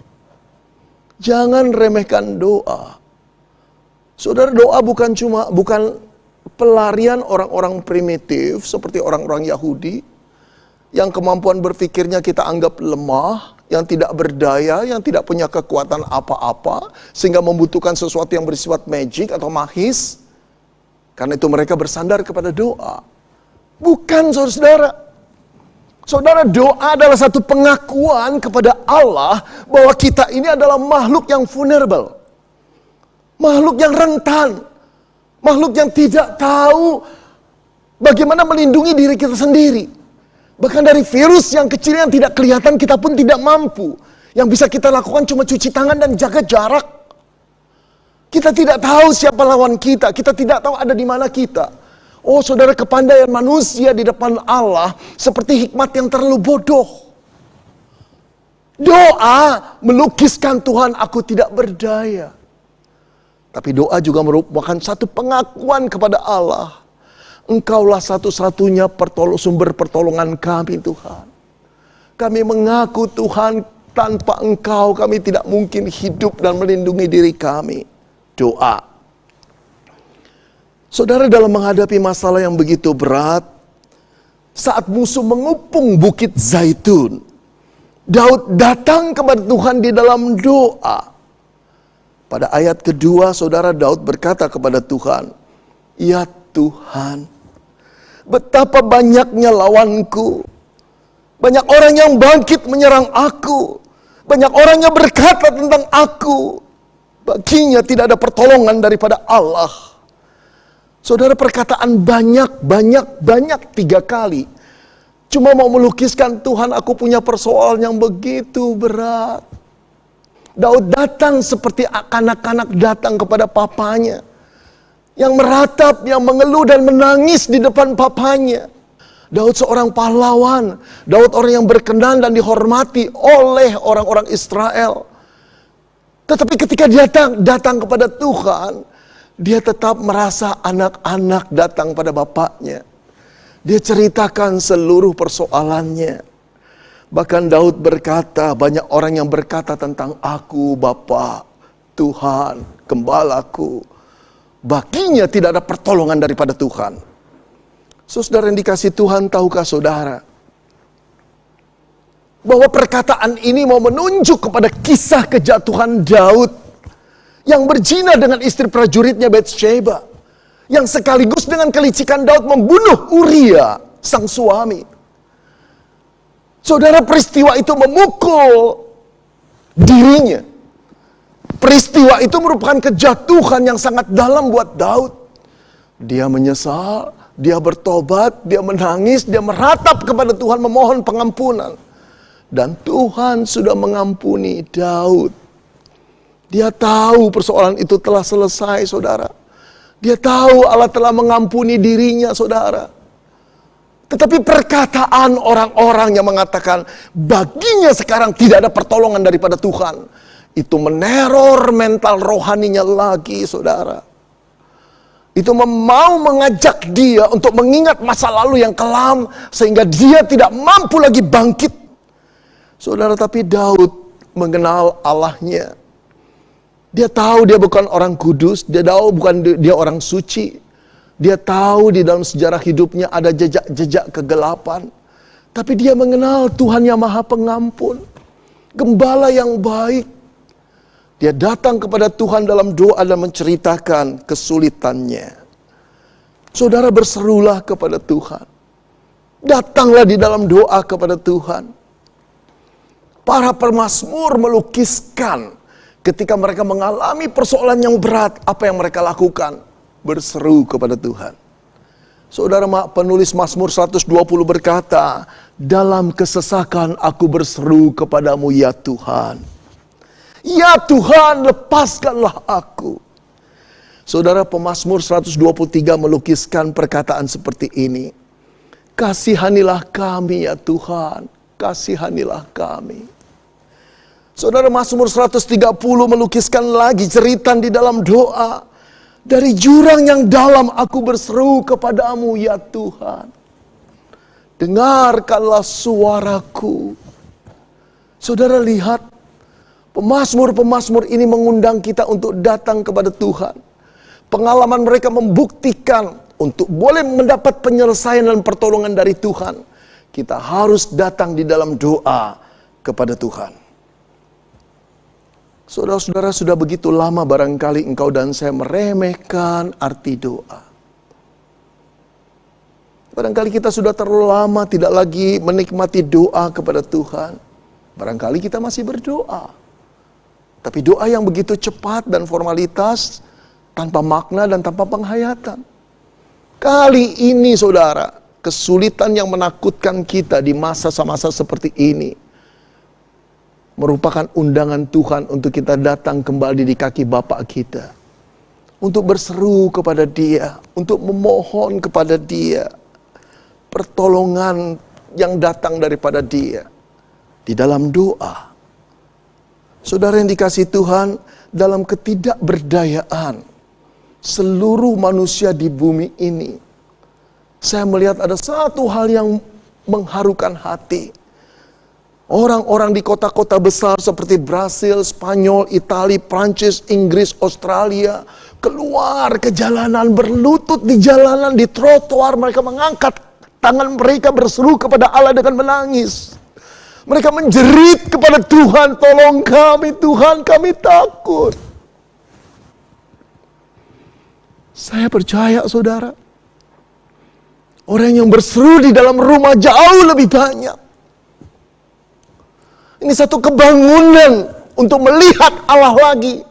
Jangan remehkan doa. Saudara, doa bukan pelarian orang-orang primitif seperti orang-orang Yahudi yang kemampuan berpikirnya kita anggap lemah, yang tidak berdaya, yang tidak punya kekuatan apa-apa, sehingga membutuhkan sesuatu yang bersifat magic atau magis. Karena itu mereka bersandar kepada doa. Bukan, saudara-saudara. Saudara, doa adalah satu pengakuan kepada Allah bahwa kita ini adalah makhluk yang vulnerable. Makhluk yang rentan. Makhluk yang tidak tahu bagaimana melindungi diri kita sendiri. Bahkan dari virus yang kecil yang tidak kelihatan kita pun tidak mampu. Yang bisa kita lakukan cuma cuci tangan dan jaga jarak. Kita tidak tahu siapa lawan kita. Kita tidak tahu ada di mana kita. Oh saudara, kepandaian manusia di depan Allah seperti hikmat yang terlalu bodoh. Doa melukiskan Tuhan, aku tidak berdaya. Tapi doa juga merupakan satu pengakuan kepada Allah. Engkaulah satu-satunya sumber pertolongan kami, Tuhan. Kami mengaku, Tuhan, tanpa Engkau kami tidak mungkin hidup dan melindungi diri kami. Doa. Saudara, dalam menghadapi masalah yang begitu berat, saat musuh mengepung bukit Zaitun, Daud datang kepada Tuhan di dalam doa. Pada ayat kedua, saudara, Daud berkata kepada Tuhan, ya Tuhan, betapa banyaknya lawanku, Banyak orang yang bangkit menyerang aku. Banyak orang yang berkata tentang aku. Baginya tidak ada pertolongan daripada Allah. Saudara, perkataan banyak 3 kali. Cuma mau melukiskan, Tuhan, aku punya persoalan yang begitu berat. Daud datang seperti kanak-kanak datang kepada papanya. Yang meratap, yang mengeluh dan menangis di depan papanya. Daud seorang pahlawan. Daud orang yang berkenan dan dihormati oleh orang-orang Israel. Tetapi ketika dia datang kepada Tuhan, dia tetap merasa anak-anak datang pada bapaknya. Dia ceritakan seluruh persoalannya. Bahkan Daud berkata, banyak orang yang berkata tentang aku, Bapa, Tuhan, Gembalaku. Baginya tidak ada pertolongan daripada Tuhan. Saudara yang dikasihi Tuhan, tahukah saudara bahwa perkataan ini mau menunjuk kepada kisah kejatuhan Daud yang berzina dengan istri prajuritnya Batsheba, yang sekaligus dengan kelicikan Daud membunuh Uria, sang suami. Saudara, peristiwa itu memukul dirinya. Peristiwa itu merupakan kejatuhan yang sangat dalam buat Daud. Dia menyesal, dia bertobat, dia menangis, dia meratap kepada Tuhan memohon pengampunan. Dan Tuhan sudah mengampuni Daud. Dia tahu persoalan itu telah selesai, saudara. Dia tahu Allah telah mengampuni dirinya, saudara. Tetapi perkataan orang-orang yang mengatakan baginya sekarang tidak ada pertolongan daripada Tuhan, itu meneror mental rohaninya lagi, saudara. Itu mau mengajak dia untuk mengingat masa lalu yang kelam, sehingga dia tidak mampu lagi bangkit. Saudara, tapi Daud mengenal Allahnya. Dia tahu dia bukan orang kudus, dia tahu bukan dia orang suci. Dia tahu di dalam sejarah hidupnya ada jejak-jejak kegelapan. Tapi dia mengenal Tuhan yang Maha Pengampun, Gembala yang baik. Dia datang kepada Tuhan dalam doa dan menceritakan kesulitannya. Saudara, berserulah kepada Tuhan. Datanglah di dalam doa kepada Tuhan. Para pemazmur melukiskan ketika mereka mengalami persoalan yang berat, apa yang mereka lakukan? Berseru kepada Tuhan. Saudara, penulis Mazmur 120 berkata, dalam kesesakan aku berseru kepadamu ya Tuhan. Ya Tuhan, lepaskanlah aku. Saudara, pemazmur 123 melukiskan perkataan seperti ini. Kasihanilah kami ya Tuhan, kasihanilah kami. Saudara, Mazmur 130 melukiskan lagi cerita di dalam doa. Dari jurang yang dalam aku berseru kepadamu ya Tuhan. Dengarkanlah suaraku. Saudara, lihat, pemazmur-pemazmur ini mengundang kita untuk datang kepada Tuhan. Pengalaman mereka membuktikan untuk boleh mendapat penyelesaian dan pertolongan dari Tuhan, kita harus datang di dalam doa kepada Tuhan. Saudara-saudara, sudah begitu lama barangkali engkau dan saya meremehkan arti doa. Barangkali kita sudah terlalu lama tidak lagi menikmati doa kepada Tuhan. Barangkali kita masih berdoa, tapi doa yang begitu cepat dan formalitas, tanpa makna dan tanpa penghayatan. Kali ini saudara, kesulitan yang menakutkan kita di masa-masa seperti ini merupakan undangan Tuhan untuk kita datang kembali di kaki Bapa kita. Untuk berseru kepada Dia, untuk memohon kepada Dia pertolongan yang datang daripada Dia di dalam doa. Saudara yang dikasihi Tuhan, dalam ketidakberdayaan seluruh manusia di bumi ini, saya melihat ada satu hal yang mengharukan hati. Orang-orang di kota-kota besar seperti Brasil, Spanyol, Italia, Prancis, Inggris, Australia keluar ke jalanan, berlutut di jalanan, di trotoar. Mereka mengangkat tangan mereka berseru kepada Allah dengan menangis. Mereka menjerit kepada Tuhan, tolong kami Tuhan, kami takut. Saya percaya saudara, orang yang berseru di dalam rumah jauh lebih banyak Ini satu kebangunan untuk melihat Allah lagi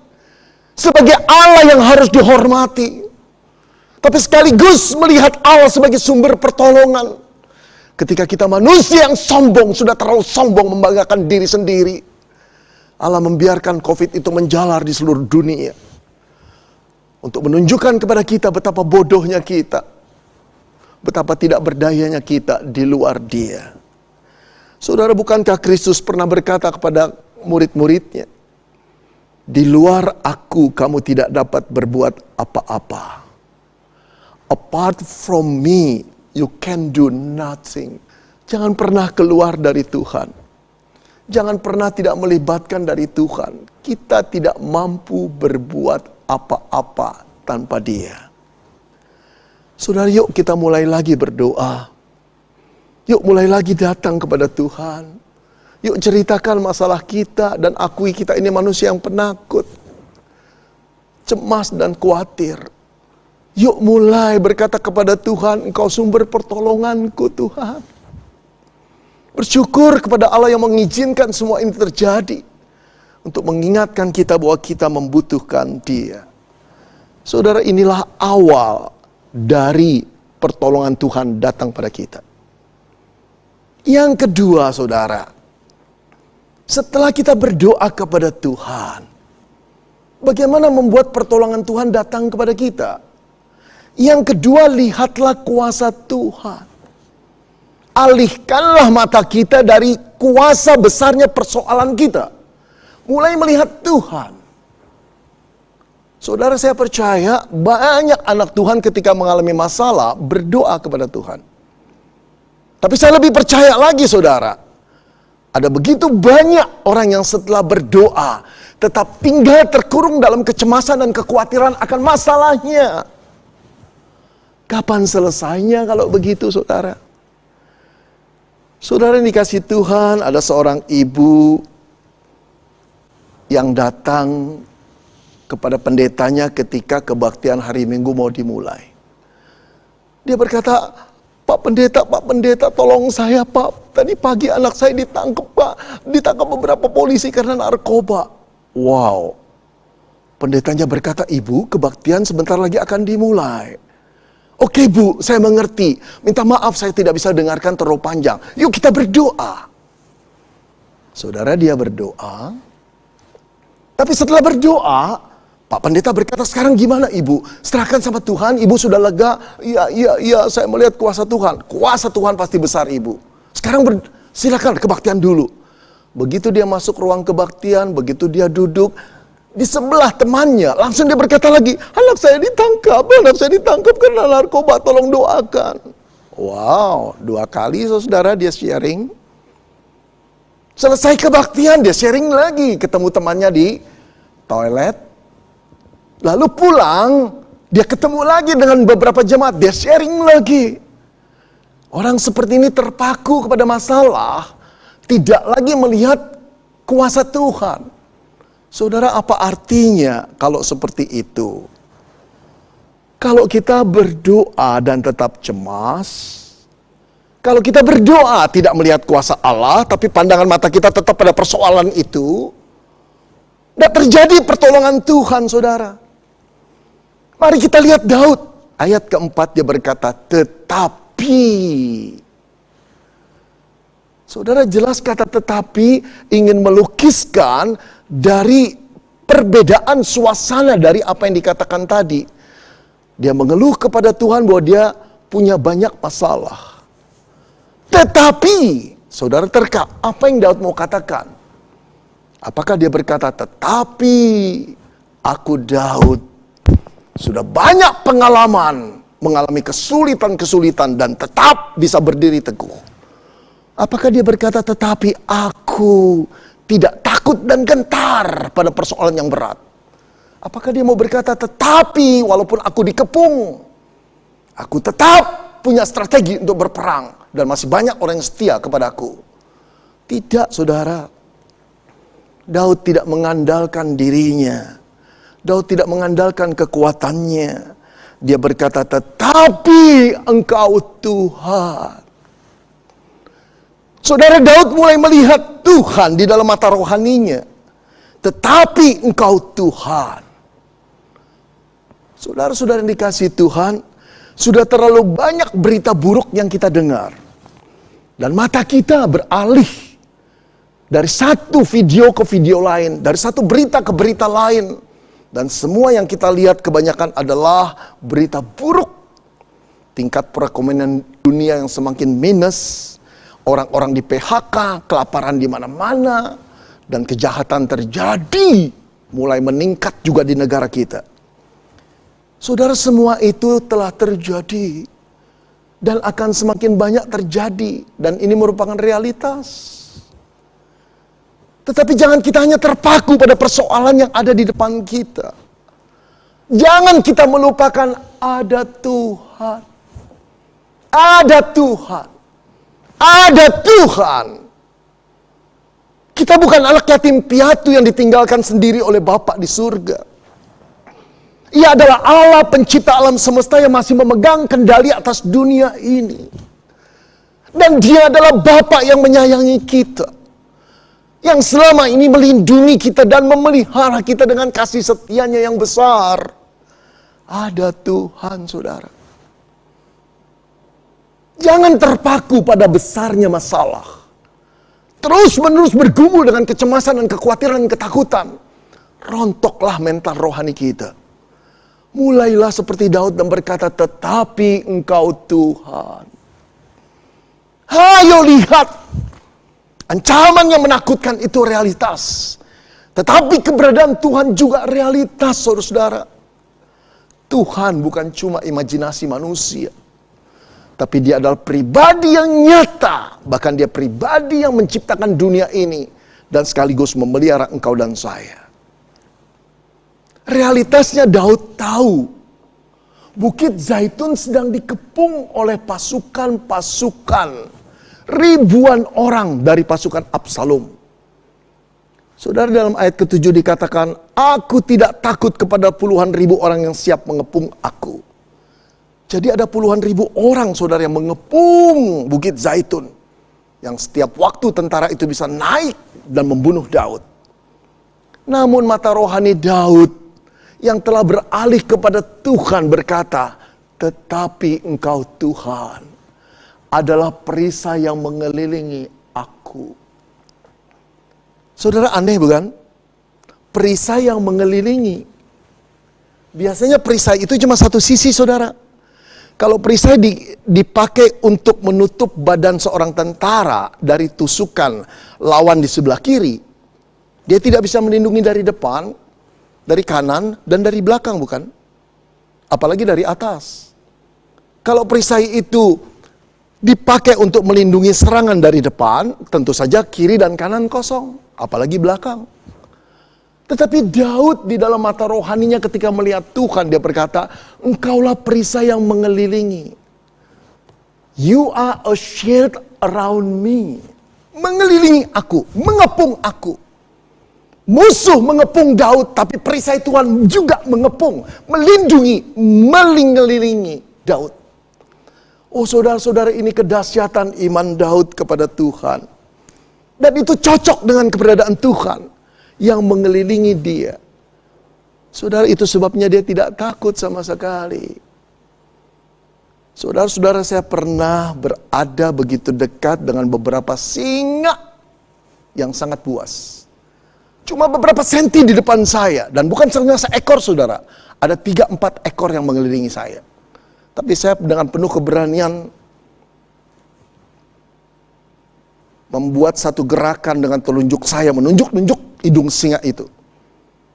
sebagai Allah yang harus dihormati, tapi sekaligus melihat Allah sebagai sumber pertolongan. Ketika kita manusia yang sombong, sudah terlalu sombong membanggakan diri sendiri, Allah membiarkan COVID itu menjalar di seluruh dunia untuk menunjukkan kepada kita betapa bodohnya kita, betapa tidak berdayanya kita di luar Dia. Saudara, bukankah Kristus pernah berkata kepada murid-muridnya, di luar aku kamu tidak dapat berbuat apa-apa. Apart from me you can do nothing. Jangan pernah keluar dari Tuhan. Jangan pernah tidak melibatkan dari Tuhan. Kita tidak mampu berbuat apa-apa tanpa Dia. Saudara, yuk kita mulai lagi berdoa. Yuk mulai lagi datang kepada Tuhan. Yuk ceritakan masalah kita dan akui kita ini manusia yang penakut, cemas dan khawatir. Yuk mulai berkata kepada Tuhan, Engkau sumber pertolonganku Tuhan. Bersyukur kepada Allah yang mengizinkan semua ini terjadi, untuk mengingatkan kita bahwa kita membutuhkan Dia. Saudara, inilah awal dari pertolongan Tuhan datang pada kita. Yang kedua, saudara, setelah kita berdoa kepada Tuhan, bagaimana membuat pertolongan Tuhan datang kepada kita? Yang kedua, lihatlah kuasa Tuhan. Alihkanlah mata kita dari kuasa besarnya persoalan kita. Mulai melihat Tuhan. Saudara, saya percaya banyak anak Tuhan ketika mengalami masalah berdoa kepada Tuhan. Tapi saya lebih percaya lagi, saudara, ada begitu banyak orang yang setelah berdoa tetap tinggal terkurung dalam kecemasan dan kekhawatiran akan masalahnya. Kapan selesainya kalau begitu, saudara? Saudara yang dikasih Tuhan, ada seorang ibu yang datang kepada pendetanya ketika kebaktian hari Minggu mau dimulai. Dia berkata, Pak pendeta, tolong saya Pak. Tadi pagi anak saya ditangkap Pak. Ditangkap beberapa polisi karena narkoba. Wow. Pendetanya berkata, Ibu, kebaktian sebentar lagi akan dimulai. Oke Bu, saya mengerti. Minta maaf saya tidak bisa dengarkan terlalu panjang. Yuk kita berdoa. Saudara, dia berdoa. Tapi setelah berdoa, Pak pendeta berkata, sekarang gimana Ibu? Serahkan sama Tuhan, Ibu sudah lega? Iya, saya melihat kuasa Tuhan. Kuasa Tuhan pasti besar Ibu. Sekarang silakan kebaktian dulu. Begitu dia masuk ruang kebaktian, begitu dia duduk, di sebelah temannya, langsung dia berkata lagi, anak saya ditangkap karena narkoba, tolong doakan. Wow, 2 kali saudara dia sharing. Selesai kebaktian, dia sharing lagi, ketemu temannya di toilet. Lalu pulang, dia ketemu lagi dengan beberapa jemaat, dia sharing lagi. Orang seperti ini terpaku kepada masalah, tidak lagi melihat kuasa Tuhan. Saudara, apa artinya kalau seperti itu? Kalau kita berdoa dan tetap cemas, kalau kita berdoa tidak melihat kuasa Allah, tapi pandangan mata kita tetap pada persoalan itu, tidak terjadi pertolongan Tuhan, saudara. Mari kita lihat Daud. Ayat keempat dia berkata, tetapi. Saudara, jelas kata tetapi ingin melukiskan dari perbedaan suasana dari apa yang dikatakan tadi. Dia mengeluh kepada Tuhan bahwa dia punya banyak masalah. Tetapi, saudara apa yang Daud mau katakan? Apakah dia berkata, tetapi aku Daud sudah banyak pengalaman mengalami kesulitan-kesulitan dan tetap bisa berdiri teguh. Apakah dia berkata, tetapi aku tidak takut dan gentar pada persoalan yang berat? Apakah dia mau berkata, tetapi walaupun aku dikepung, aku tetap punya strategi untuk berperang dan masih banyak orang yang setia kepadaku? Tidak, saudara. Daud tidak mengandalkan dirinya. Daud tidak mengandalkan kekuatannya. Dia berkata, tetapi Engkau Tuhan. Saudara, Daud mulai melihat Tuhan di dalam mata rohaninya. Tetapi engkau Tuhan. Saudara-saudara yang dikasihi Tuhan, sudah terlalu banyak berita buruk yang kita dengar. Dan mata kita beralih dari satu video ke video lain, dari satu berita ke berita lain. Dan semua yang kita lihat kebanyakan adalah berita buruk. Tingkat perekonomian dunia yang semakin minus, orang-orang di PHK, kelaparan di mana-mana, dan kejahatan terjadi, mulai meningkat juga di negara kita. Saudara, semua itu telah terjadi dan akan semakin banyak terjadi, dan ini merupakan realitas. Tetapi jangan kita hanya terpaku pada persoalan yang ada di depan kita. Jangan kita melupakan ada Tuhan. Ada Tuhan. Ada Tuhan. Kita bukan anak yatim piatu yang ditinggalkan sendiri oleh Bapa di surga. Ia adalah Allah pencipta alam semesta yang masih memegang kendali atas dunia ini. Dan Dia adalah Bapa yang menyayangi kita, yang selama ini melindungi kita dan memelihara kita dengan kasih setianya yang besar. Ada Tuhan, saudara. Jangan terpaku pada besarnya masalah. Terus-menerus bergumul dengan kecemasan dan kekhawatiran dan ketakutan. Rontoklah mental rohani kita. Mulailah seperti Daud dan berkata, tetapi engkau Tuhan. Ayo lihat. Ancaman yang menakutkan itu realitas. Tetapi keberadaan Tuhan juga realitas, saudara-saudara. Tuhan bukan cuma imajinasi manusia. Tapi Dia adalah pribadi yang nyata. Bahkan Dia pribadi yang menciptakan dunia ini. Dan sekaligus memelihara engkau dan saya. Realitasnya Daud tahu. Bukit Zaitun sedang dikepung oleh pasukan-pasukan. Ribuan orang dari pasukan Absalom. Saudara, dalam ayat ke-7 dikatakan, aku tidak takut kepada puluhan ribu orang yang siap mengepung aku. Jadi ada puluhan ribu orang, saudara, yang mengepung Bukit Zaitun. Yang setiap waktu tentara itu bisa naik dan membunuh Daud. Namun mata rohani Daud yang telah beralih kepada Tuhan berkata, tetapi engkau Tuhan adalah perisai yang mengelilingi aku. Saudara, aneh bukan? Perisai yang mengelilingi. Biasanya perisai itu cuma satu sisi, saudara. Kalau perisai dipakai untuk menutup badan seorang tentara dari tusukan lawan di sebelah kiri, dia tidak bisa melindungi dari depan, dari kanan, dan dari belakang, bukan? Apalagi dari atas. Kalau perisai itu dipakai untuk melindungi serangan dari depan, tentu saja kiri dan kanan kosong, apalagi belakang. Tetapi Daud di dalam mata rohaninya ketika melihat Tuhan, dia berkata, engkaulah perisai yang mengelilingi. You are a shield around me. Mengelilingi aku, mengepung aku. Musuh mengepung Daud, tapi perisai Tuhan juga mengepung, melindungi, mengelilingi Daud. Oh, saudara-saudara, ini kedahsyatan iman Daud kepada Tuhan. Dan itu cocok dengan keberadaan Tuhan yang mengelilingi dia. Saudara, itu sebabnya dia tidak takut sama sekali. Saudara-saudara, saya pernah berada begitu dekat dengan beberapa singa yang sangat buas. Cuma beberapa senti di depan saya. Dan bukan hanya seekor, saudara. Ada 3-4 ekor yang mengelilingi saya. Tapi saya dengan penuh keberanian membuat satu gerakan dengan telunjuk saya, menunjuk-nunjuk hidung singa itu.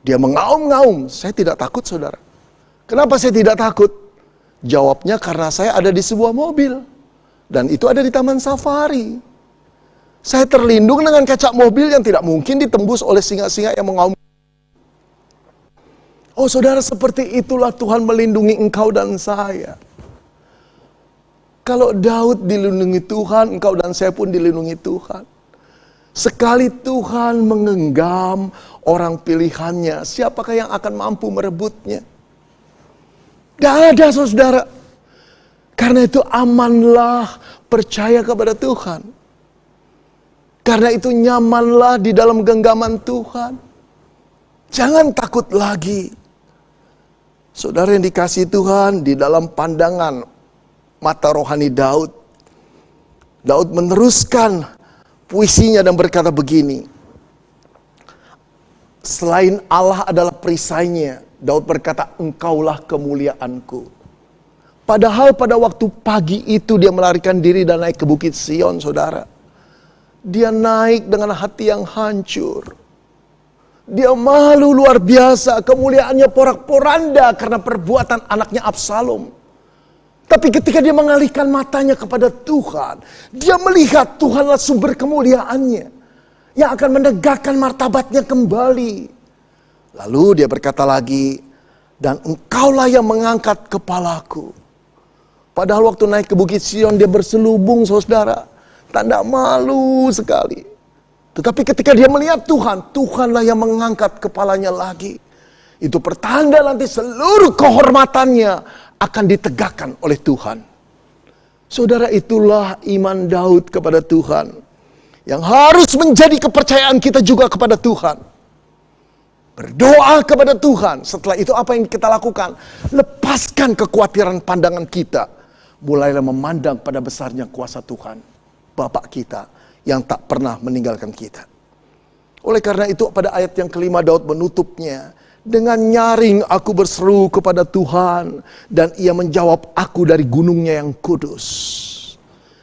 Dia mengaum-ngaum. Saya tidak takut, saudara. Kenapa saya tidak takut? Jawabnya karena saya ada di sebuah mobil. Dan itu ada di Taman Safari. Saya terlindung dengan kaca mobil yang tidak mungkin ditembus oleh singa-singa yang mengaum. Oh, saudara, seperti itulah Tuhan melindungi engkau dan saya. Kalau Daud dilindungi Tuhan, engkau dan saya pun dilindungi Tuhan. Sekali Tuhan menggenggam orang pilihannya, siapakah yang akan mampu merebutnya? Tidak ada, saudara. Karena itu amanlah percaya kepada Tuhan. karena itu nyamanlah di dalam genggaman Tuhan. Jangan takut lagi. Saudara yang dikasihi Tuhan, di dalam pandangan mata rohani Daud, Daud meneruskan puisinya dan berkata begini. Selain Allah adalah perisainya, Daud berkata, engkaulah kemuliaanku. Padahal pada waktu pagi itu dia melarikan diri dan naik ke Bukit Sion, saudara. Dia naik dengan hati yang hancur. Dia malu luar biasa, kemuliaannya porak-poranda karena perbuatan anaknya Absalom. Tapi ketika dia mengalihkan matanya kepada Tuhan, dia melihat Tuhanlah sumber kemuliaannya yang akan menegakkan martabatnya kembali. Lalu dia berkata lagi, dan engkaulah yang mengangkat kepalaku. Padahal waktu naik ke Bukit Sion dia berselubung, saudara. Tanda malu sekali. Tetapi ketika dia melihat Tuhan, Tuhanlah yang mengangkat kepalanya lagi. Itu pertanda nanti seluruh kehormatannya akan ditegakkan oleh Tuhan. Saudara, itulah iman Daud kepada Tuhan. Yang harus menjadi kepercayaan kita juga kepada Tuhan. Berdoa kepada Tuhan. Setelah itu apa yang kita lakukan? Lepaskan kekhawatiran pandangan kita. Mulailah memandang pada besarnya kuasa Tuhan. Bapa kita yang tak pernah meninggalkan kita. Oleh karena itu pada ayat yang kelima Daud menutupnya. Dengan nyaring aku berseru kepada Tuhan. Dan ia menjawab aku dari gunungnya yang kudus.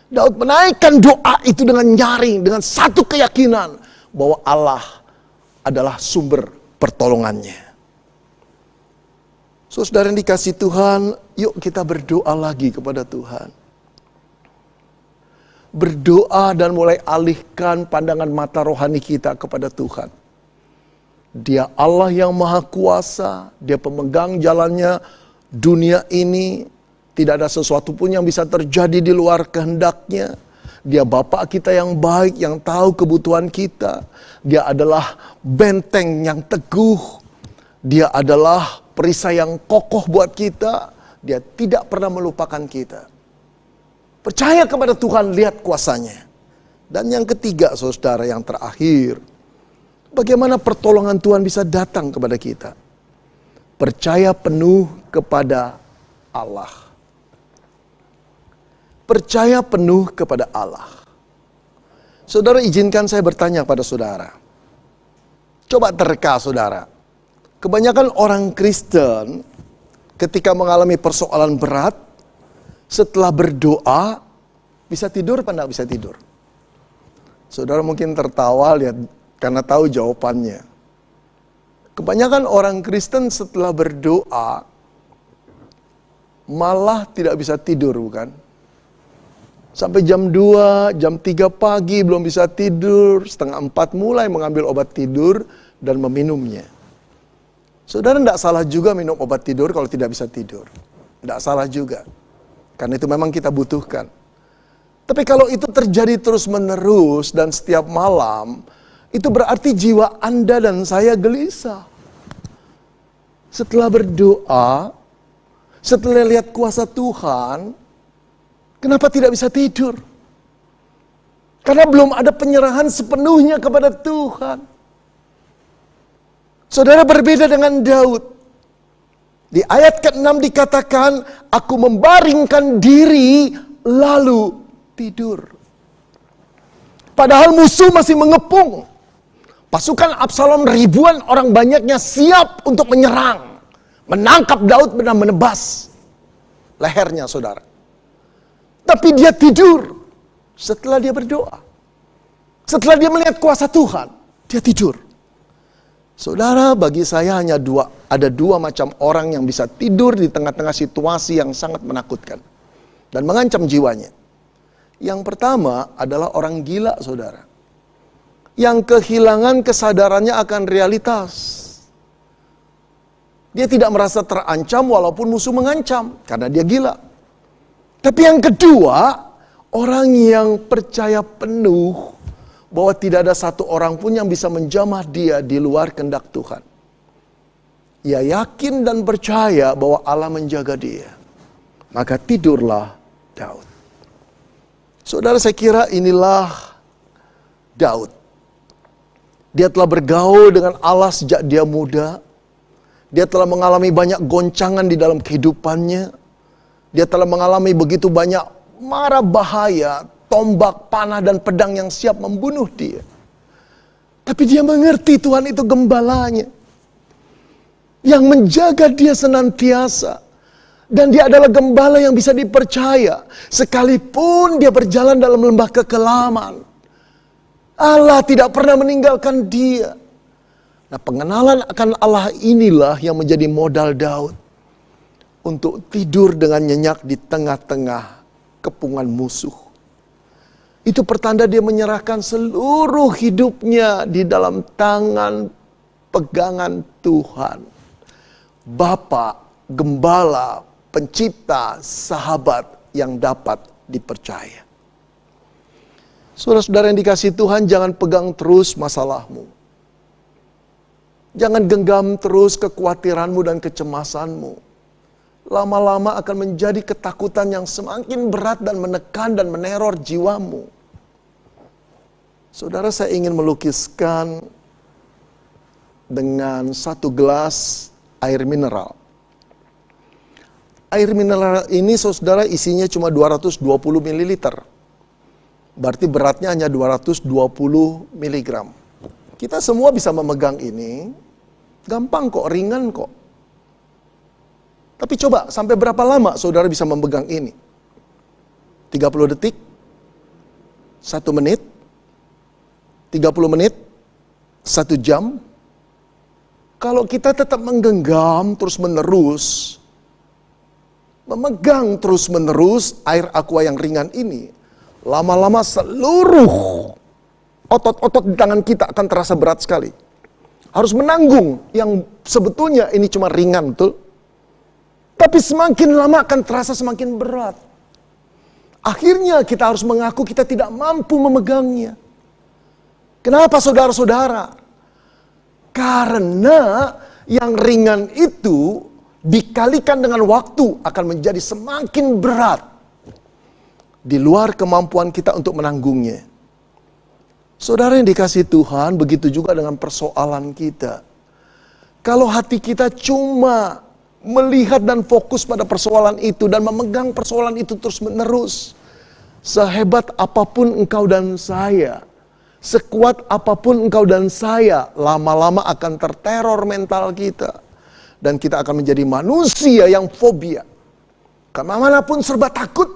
Daud menaikkan doa itu dengan nyaring. Dengan satu keyakinan. Bahwa Allah adalah sumber pertolongannya. Saudara yang dikasihi Tuhan, yuk kita berdoa lagi kepada Tuhan. Berdoa dan mulai alihkan pandangan mata rohani kita kepada Tuhan. Dia Allah yang maha kuasa, dia pemegang jalannya dunia ini. Tidak ada sesuatu pun yang bisa terjadi di luar kehendaknya. Dia Bapa kita yang baik, yang tahu kebutuhan kita. Dia adalah benteng yang teguh. Dia adalah perisai yang kokoh buat kita. Dia tidak pernah melupakan kita. Percaya kepada Tuhan, lihat kuasanya. Dan yang ketiga, saudara, yang terakhir. Bagaimana pertolongan Tuhan bisa datang kepada kita? Percaya penuh kepada Allah. Percaya penuh kepada Allah. Saudara, izinkan saya bertanya pada saudara. Coba terka, saudara. Kebanyakan orang Kristen ketika mengalami persoalan berat, setelah berdoa, bisa tidur apa enggak bisa tidur? Saudara mungkin tertawa lihat karena tahu jawabannya. Kebanyakan orang Kristen setelah berdoa, malah tidak bisa tidur, bukan? Sampai jam 2, jam 3 pagi belum bisa tidur, setengah 4 mulai mengambil obat tidur dan meminumnya. Saudara, tidak salah juga minum obat tidur kalau tidak bisa tidur. Tidak salah juga. Karena itu memang kita butuhkan. Tapi kalau itu terjadi terus menerus dan setiap malam, itu berarti jiwa Anda dan saya gelisah. Setelah berdoa, setelah lihat kuasa Tuhan, kenapa tidak bisa tidur? Karena belum ada penyerahan sepenuhnya kepada Tuhan. Saudara, berbeda dengan Daud. Di ayat ke-6 dikatakan, aku membaringkan diri lalu tidur. Padahal musuh masih mengepung. Pasukan Absalom ribuan orang banyaknya siap untuk menyerang. Menangkap Daud dan menebas lehernya, saudara. Tapi dia tidur setelah dia berdoa. Setelah dia melihat kuasa Tuhan, dia tidur. Saudara, bagi saya hanya ada dua macam orang yang bisa tidur di tengah-tengah situasi yang sangat menakutkan dan mengancam jiwanya. Yang pertama adalah orang gila, saudara, yang kehilangan kesadarannya akan realitas. Dia tidak merasa terancam walaupun musuh mengancam karena dia gila. Tapi yang kedua, orang yang percaya penuh bahwa tidak ada satu orang pun yang bisa menjamah dia di luar kehendak Tuhan. Ia yakin dan percaya bahwa Allah menjaga dia. Maka tidurlah Daud. Saudara, saya kira inilah Daud. Dia telah bergaul dengan Allah sejak dia muda. Dia telah mengalami banyak goncangan di dalam kehidupannya. Dia telah mengalami begitu banyak mara bahaya, tombak, panah, dan pedang yang siap membunuh dia. Tapi dia mengerti Tuhan itu gembalanya, yang menjaga dia senantiasa. Dan dia adalah gembala yang bisa dipercaya. Sekalipun dia berjalan dalam lembah kekelaman, Allah tidak pernah meninggalkan dia. Nah, pengenalan akan Allah inilah yang menjadi modal Daud untuk tidur dengan nyenyak di tengah-tengah kepungan musuh. Itu pertanda dia menyerahkan seluruh hidupnya di dalam tangan pegangan Tuhan. Bapa, gembala, pencipta, sahabat yang dapat dipercaya. Saudara-saudara yang dikasihi Tuhan, jangan pegang terus masalahmu. Jangan genggam terus kekhawatiranmu dan kecemasanmu. Lama-lama akan menjadi ketakutan yang semakin berat dan menekan dan meneror jiwamu. Saudara, saya ingin melukiskan dengan satu gelas air mineral. Air mineral ini, saudara, isinya cuma 220 ml. Berarti beratnya hanya 220 mg. Kita semua bisa memegang ini. Gampang kok, ringan kok. Tapi coba, sampai berapa lama saudara bisa memegang ini? 30 detik? 1 menit? 30 menit? 1 jam? Kalau kita tetap menggenggam terus-menerus, memegang terus-menerus air aqua yang ringan ini, lama-lama seluruh otot-otot di tangan kita akan terasa berat sekali. Harus menanggung yang sebetulnya ini cuma ringan, betul? Tapi semakin lama akan terasa semakin berat. Akhirnya kita harus mengaku kita tidak mampu memegangnya. Kenapa, saudara-saudara? Karena yang ringan itu dikalikan dengan waktu akan menjadi semakin berat. Di luar kemampuan kita untuk menanggungnya. Saudara yang dikasihi Tuhan, begitu juga dengan persoalan kita. Kalau hati kita cuma melihat dan fokus pada persoalan itu dan memegang persoalan itu terus-menerus, sehebat apapun engkau dan saya, sekuat apapun engkau dan saya, lama-lama akan terteror mental kita. Dan kita akan menjadi manusia yang fobia. Kemanapun serba takut.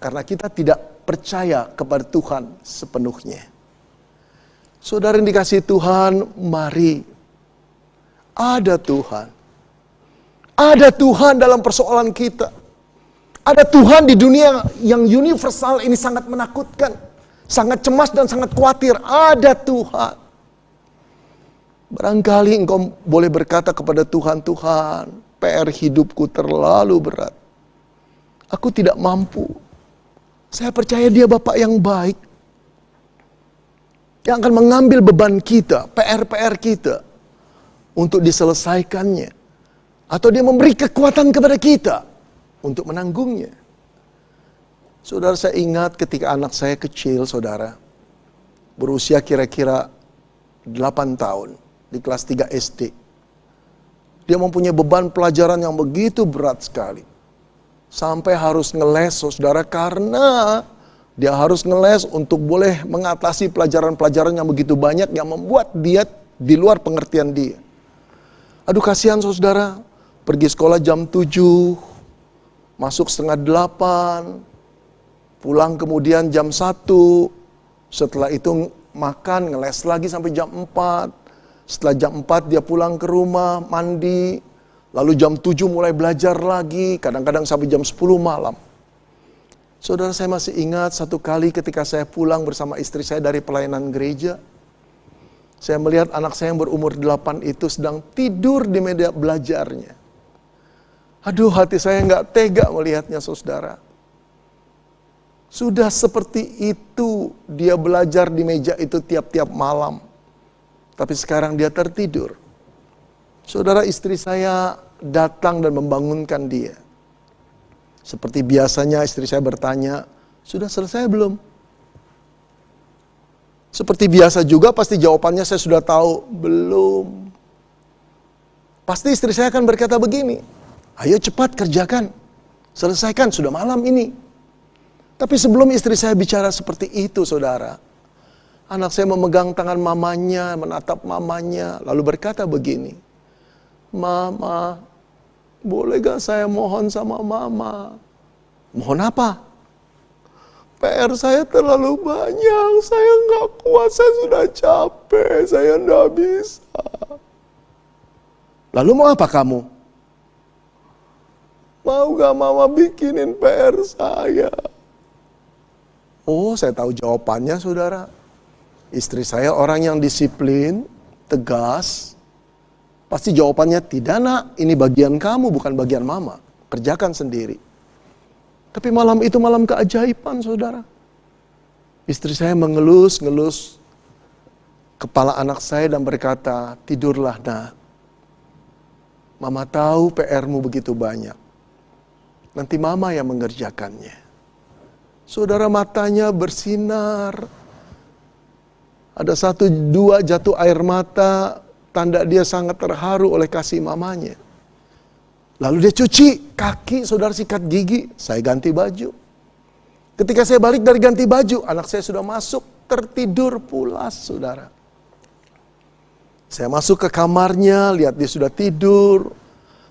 Karena kita tidak percaya kepada Tuhan sepenuhnya. Saudara yang dikasihi Tuhan, mari. Ada Tuhan. Ada Tuhan dalam persoalan kita. Ada Tuhan di dunia yang universal ini sangat menakutkan. Sangat cemas dan sangat khawatir. Ada Tuhan. Barangkali engkau boleh berkata kepada Tuhan, Tuhan, PR hidupku terlalu berat. Aku tidak mampu. Saya percaya Dia Bapa yang baik. Yang akan mengambil beban kita, PR-PR kita. Untuk diselesaikannya. Atau Dia memberi kekuatan kepada kita. Untuk menanggungnya. Saudara, saya ingat ketika anak saya kecil, saudara. Berusia kira-kira 8 tahun. Di kelas 3 SD. Dia mempunyai beban pelajaran yang begitu berat sekali. Sampai harus ngeles, saudara, karena dia harus ngeles untuk boleh mengatasi pelajaran-pelajaran yang begitu banyak yang membuat dia di luar pengertian dia. Aduh, kasihan saudara, pergi sekolah jam 7, masuk setengah 8, pulang kemudian jam 1, setelah itu makan, ngeles lagi sampai jam 4, setelah jam 4 dia pulang ke rumah, mandi, lalu jam 7 mulai belajar lagi, kadang-kadang sampai jam 10 malam. Saudara, saya masih ingat satu kali ketika saya pulang bersama istri saya dari pelayanan gereja. Saya melihat anak saya yang berumur 8 itu sedang tidur di meja belajarnya. Aduh, hati saya nggak tega melihatnya, saudara. Sudah seperti itu dia belajar di meja itu tiap-tiap malam. Tapi sekarang dia tertidur. Saudara, istri saya datang dan membangunkan dia. Seperti biasanya istri saya bertanya, sudah selesai belum? Seperti biasa juga pasti jawabannya saya sudah tahu, belum. Pasti istri saya akan berkata begini, ayo cepat kerjakan, selesaikan, sudah malam ini. Tapi sebelum istri saya bicara seperti itu, saudara, anak saya memegang tangan mamanya, menatap mamanya, lalu berkata begini, Mama, boleh gak saya mohon sama Mama? Mohon apa? PR saya terlalu banyak, saya gak kuat, saya sudah capek, saya gak bisa. Lalu mau apa kamu? Mau gak Mama bikinin PR saya? Oh, saya tahu jawabannya, saudara. Istri saya orang yang disiplin, tegas. Pasti jawabannya, tidak nak, ini bagian kamu bukan bagian Mama. Kerjakan sendiri. Tapi malam itu malam keajaiban, saudara. Istri saya mengelus-ngelus kepala anak saya dan berkata, tidurlah nak. Mama tahu PR-mu begitu banyak. Nanti Mama yang mengerjakannya. Saudara, matanya bersinar. Ada 1-2 jatuh air mata, tanda dia sangat terharu oleh kasih mamanya. Lalu dia cuci kaki, saudara, sikat gigi, saya ganti baju. Ketika saya balik dari ganti baju, anak saya sudah masuk, tertidur pulas, saudara. Saya masuk ke kamarnya, lihat dia sudah tidur.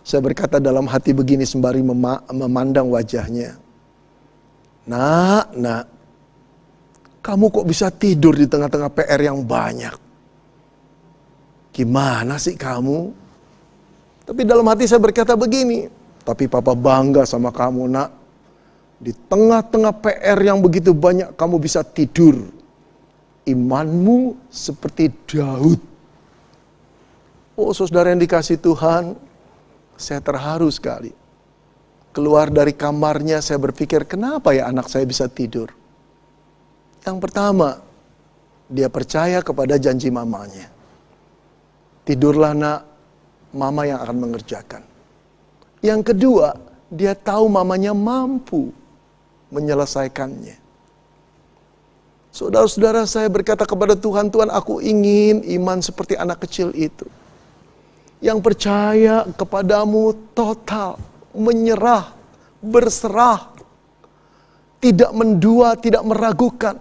Saya berkata dalam hati begini sembari memandang wajahnya. Nak, kamu kok bisa tidur di tengah-tengah PR yang banyak? Gimana sih kamu? Tapi dalam hati saya berkata begini, tapi Papa bangga sama kamu nak. Di tengah-tengah PR yang begitu banyak kamu bisa tidur. Imanmu seperti Daud. Oh saudara yang dikasih Tuhan, saya terharu sekali. Keluar dari kamarnya saya berpikir, kenapa ya anak saya bisa tidur? Yang pertama, dia percaya kepada janji mamanya. Tidurlah nak, Mama yang akan mengerjakan. Yang kedua, dia tahu mamanya mampu menyelesaikannya. Saudara-saudara, saya berkata kepada Tuhan, Tuhan aku ingin iman seperti anak kecil itu. Yang percaya kepadamu total, menyerah, berserah. Tidak mendua, tidak meragukan.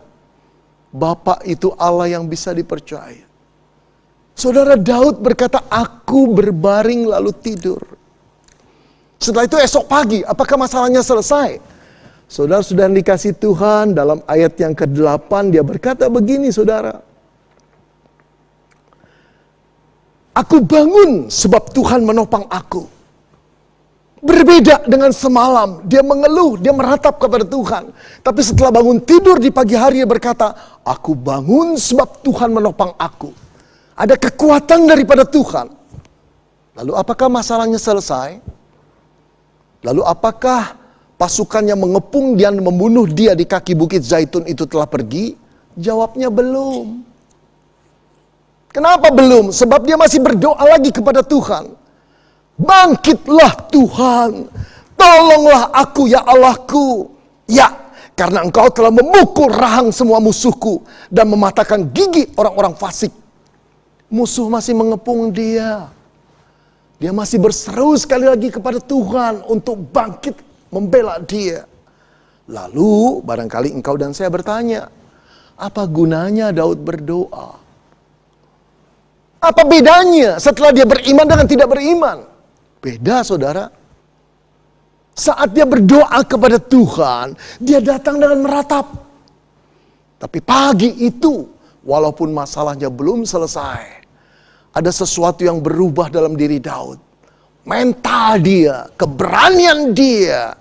Bapa itu Allah yang bisa dipercaya. Saudara, Daud berkata, aku berbaring lalu tidur. Setelah itu esok pagi, apakah masalahnya selesai? Saudara sudah dikasih Tuhan, dalam ayat yang ke-8 dia berkata begini, saudara. Aku bangun sebab Tuhan menopang aku. Berbeda dengan semalam, dia mengeluh, dia meratap kepada Tuhan. Tapi setelah bangun tidur di pagi hari dia berkata, aku bangun sebab Tuhan menopang aku. Ada kekuatan daripada Tuhan. Lalu apakah masalahnya selesai? Lalu apakah pasukan yang mengepung dan membunuh dia di kaki bukit Zaitun itu telah pergi? Jawabnya belum. Kenapa belum? Sebab dia masih berdoa lagi kepada Tuhan. Bangkitlah Tuhan, tolonglah aku ya Allahku. Ya, karena Engkau telah memukul rahang semua musuhku dan mematahkan gigi orang-orang fasik. Musuh masih mengepung dia. Dia masih berseru sekali lagi kepada Tuhan untuk bangkit membela dia. Lalu barangkali engkau dan saya bertanya, apa gunanya Daud berdoa? Apa bedanya setelah dia beriman dengan tidak beriman? Beda, saudara. Saat dia berdoa kepada Tuhan, dia datang dengan meratap. Tapi pagi itu, walaupun masalahnya belum selesai, ada sesuatu yang berubah dalam diri Daud. Mental dia, keberanian dia,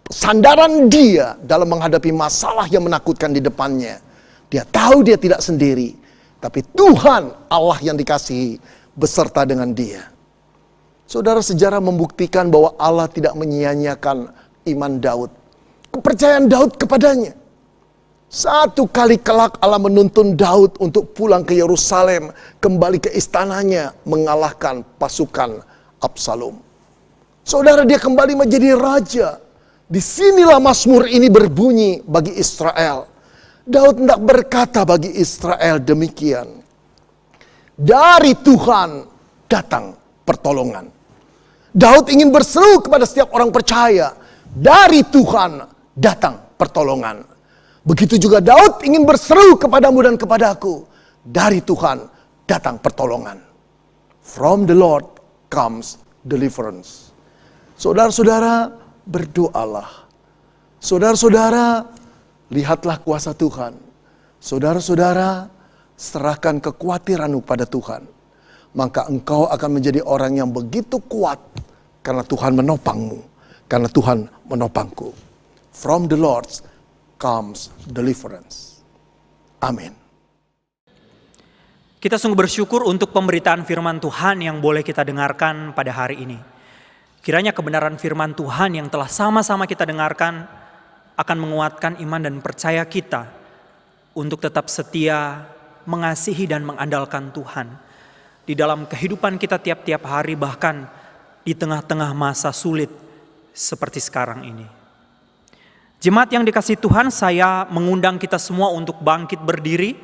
sandaran dia dalam menghadapi masalah yang menakutkan di depannya. Dia tahu dia tidak sendiri, tapi Tuhan Allah yang dikasihi beserta dengan dia. Saudara, sejarah membuktikan bahwa Allah tidak menyia-nyiakan iman Daud. Kepercayaan Daud kepadanya. Satu kali kelak Allah menuntun Daud untuk pulang ke Yerusalem, kembali ke istananya, mengalahkan pasukan Absalom. Saudara, dia kembali menjadi raja. Disinilah Mazmur ini berbunyi bagi Israel. Daud hendak berkata bagi Israel demikian. Dari Tuhan datang pertolongan. Daud ingin berseru kepada setiap orang percaya. Dari Tuhan datang pertolongan. Begitu juga Daud ingin berseru kepadamu dan kepadaku. Dari Tuhan datang pertolongan. From the Lord comes deliverance. Saudara-saudara, berdoalah. Saudara-saudara, lihatlah kuasa Tuhan. Saudara-saudara, serahkan kekhawatiranmu pada Tuhan. Maka engkau akan menjadi orang yang begitu kuat. Karena Tuhan menopangmu. Karena Tuhan menopangku. From the Lord comes deliverance. Amin. Kita sungguh bersyukur untuk pemberitaan firman Tuhan yang boleh kita dengarkan pada hari ini. Kiranya kebenaran firman Tuhan yang telah sama-sama kita dengarkan akan menguatkan iman dan percaya kita untuk tetap setia, mengasihi dan mengandalkan Tuhan di dalam kehidupan kita tiap-tiap hari, bahkan di tengah-tengah masa sulit seperti sekarang ini. Jemaat yang dikasihi Tuhan, saya mengundang kita semua untuk bangkit berdiri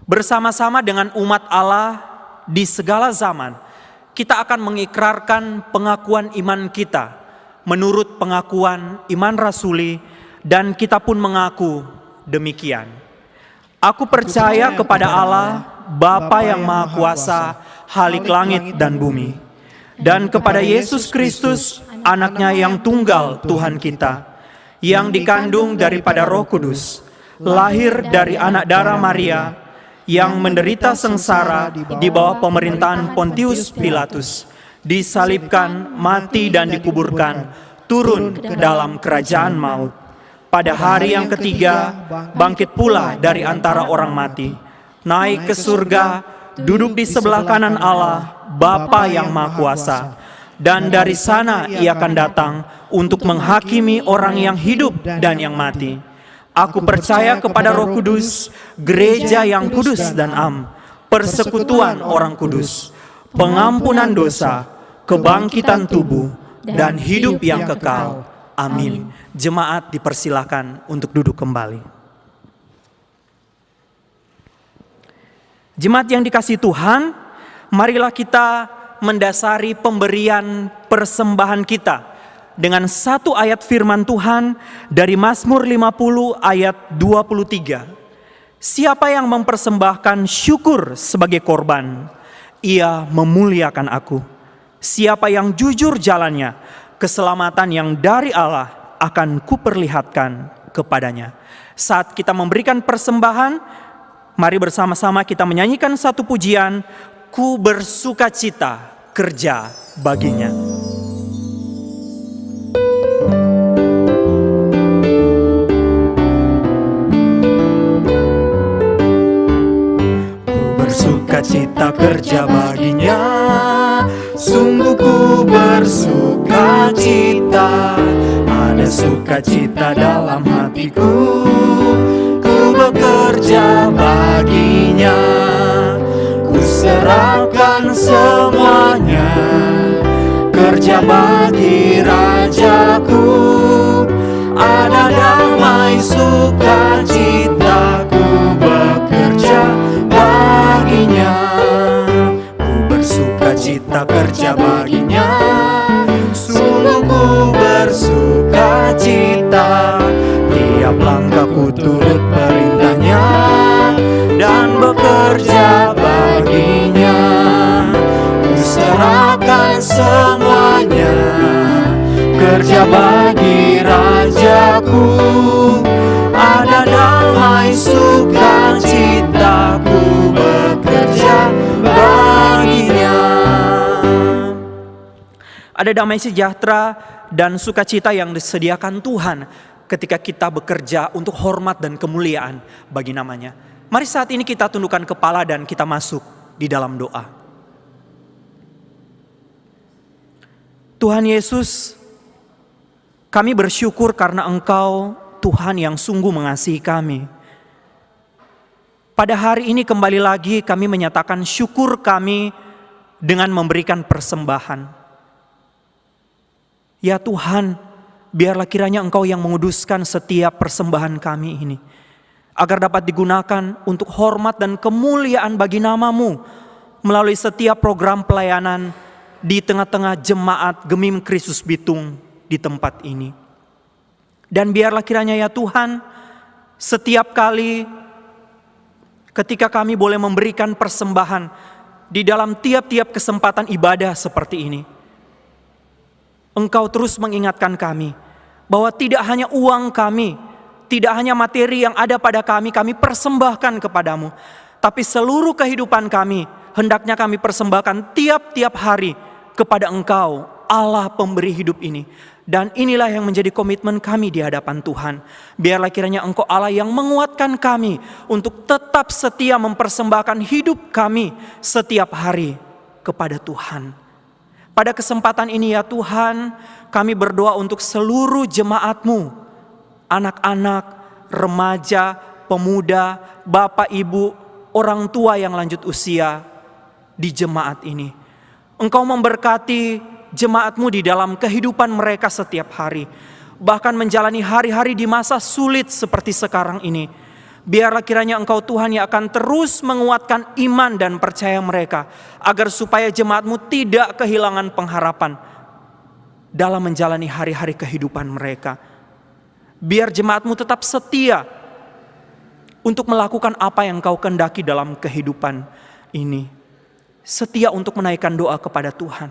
bersama-sama dengan umat Allah di segala zaman. Kita akan mengikrarkan pengakuan iman kita menurut pengakuan iman rasuli, dan kita pun mengaku demikian. Aku percaya kepada Allah, Bapa yang Maha Kuasa, Khalik langit dan bumi, dan kepada Yesus Kristus, anaknya yang tunggal Tuhan kita, yang dikandung daripada Roh Kudus, lahir dari anak darah Maria, yang menderita sengsara di bawah pemerintahan Pontius Pilatus, disalibkan, mati dan dikuburkan, turun dalam kerajaan maut. Pada hari yang ketiga, bangkit pula dari antara orang mati, naik ke surga, duduk di sebelah kanan Allah, Bapa yang Maha Kuasa. Dan dari sana ia akan datang untuk menghakimi orang yang hidup dan yang mati. Aku percaya kepada Roh Kudus, gereja yang kudus dan am, persekutuan orang kudus, pengampunan dosa, kebangkitan tubuh, dan hidup yang kekal. Amin. Jemaat dipersilakan untuk duduk kembali. Jemaat yang dikasihi Tuhan, marilah kita mendasari pemberian persembahan kita dengan satu ayat firman Tuhan dari Mazmur 50 ayat 23. Siapa yang mempersembahkan syukur sebagai korban, ia memuliakan aku. Siapa yang jujur jalannya, keselamatan yang dari Allah akan kuperlihatkan kepadanya. Saat kita memberikan persembahan, mari bersama-sama kita menyanyikan satu pujian, ku bersukacita kerja baginya. Bersukacita kerja baginya, sungguh ku bersukacita. Ada sukacita dalam hatiku, ku bekerja baginya. Ku serahkan semuanya, kerja bagi Rajaku. Ada damai sukacita, ku bekerja baginya. Ku bersukacita kerja baginya, sungguh ku bersukacita. Tiap langkahku turut perintahnya dan bekerja baginya. Ku serahkan semuanya, kerja bagi Rajaku. Ada damai sukacita, ku bekerja baginya. Ada damai sejahtera dan sukacita yang disediakan Tuhan ketika kita bekerja untuk hormat dan kemuliaan bagi namanya. Mari saat ini kita tundukkan kepala dan kita masuk di dalam doa. Tuhan Yesus, kami bersyukur karena Engkau Tuhan yang sungguh mengasihi kami. Pada hari ini kembali lagi kami menyatakan syukur kami dengan memberikan persembahan. Ya Tuhan, biarlah kiranya Engkau yang menguduskan setiap persembahan kami ini. agar dapat digunakan untuk hormat dan kemuliaan bagi nama-Mu melalui setiap program pelayanan di tengah-tengah jemaat Gemim Kristus Bitung di tempat ini. Dan biarlah kiranya ya Tuhan, setiap kali ketika kami boleh memberikan persembahan di dalam tiap-tiap kesempatan ibadah seperti ini, Engkau terus mengingatkan kami bahwa tidak hanya uang kami, tidak hanya materi yang ada pada kami persembahkan kepadamu, tapi seluruh kehidupan kami hendaknya kami persembahkan tiap-tiap hari kepada Engkau, Allah pemberi hidup ini. Dan inilah yang menjadi komitmen kami di hadapan Tuhan. Biarlah kiranya Engkau Allah yang menguatkan kami untuk tetap setia mempersembahkan hidup kami setiap hari kepada Tuhan. Pada kesempatan ini ya Tuhan, kami berdoa untuk seluruh jemaat-Mu, anak-anak, remaja, pemuda, bapak, ibu, orang tua yang lanjut usia di jemaat ini. Engkau memberkati jemaat-Mu di dalam kehidupan mereka setiap hari, bahkan menjalani hari-hari di masa sulit seperti sekarang ini. Biarlah kiranya Engkau Tuhan yang akan terus menguatkan iman dan percaya mereka, agar supaya jemaat-Mu tidak kehilangan pengharapan dalam menjalani hari-hari kehidupan mereka. Biar jemaat-Mu tetap setia untuk melakukan apa yang Engkau kehendaki dalam kehidupan ini. Setia untuk menaikkan doa kepada Tuhan,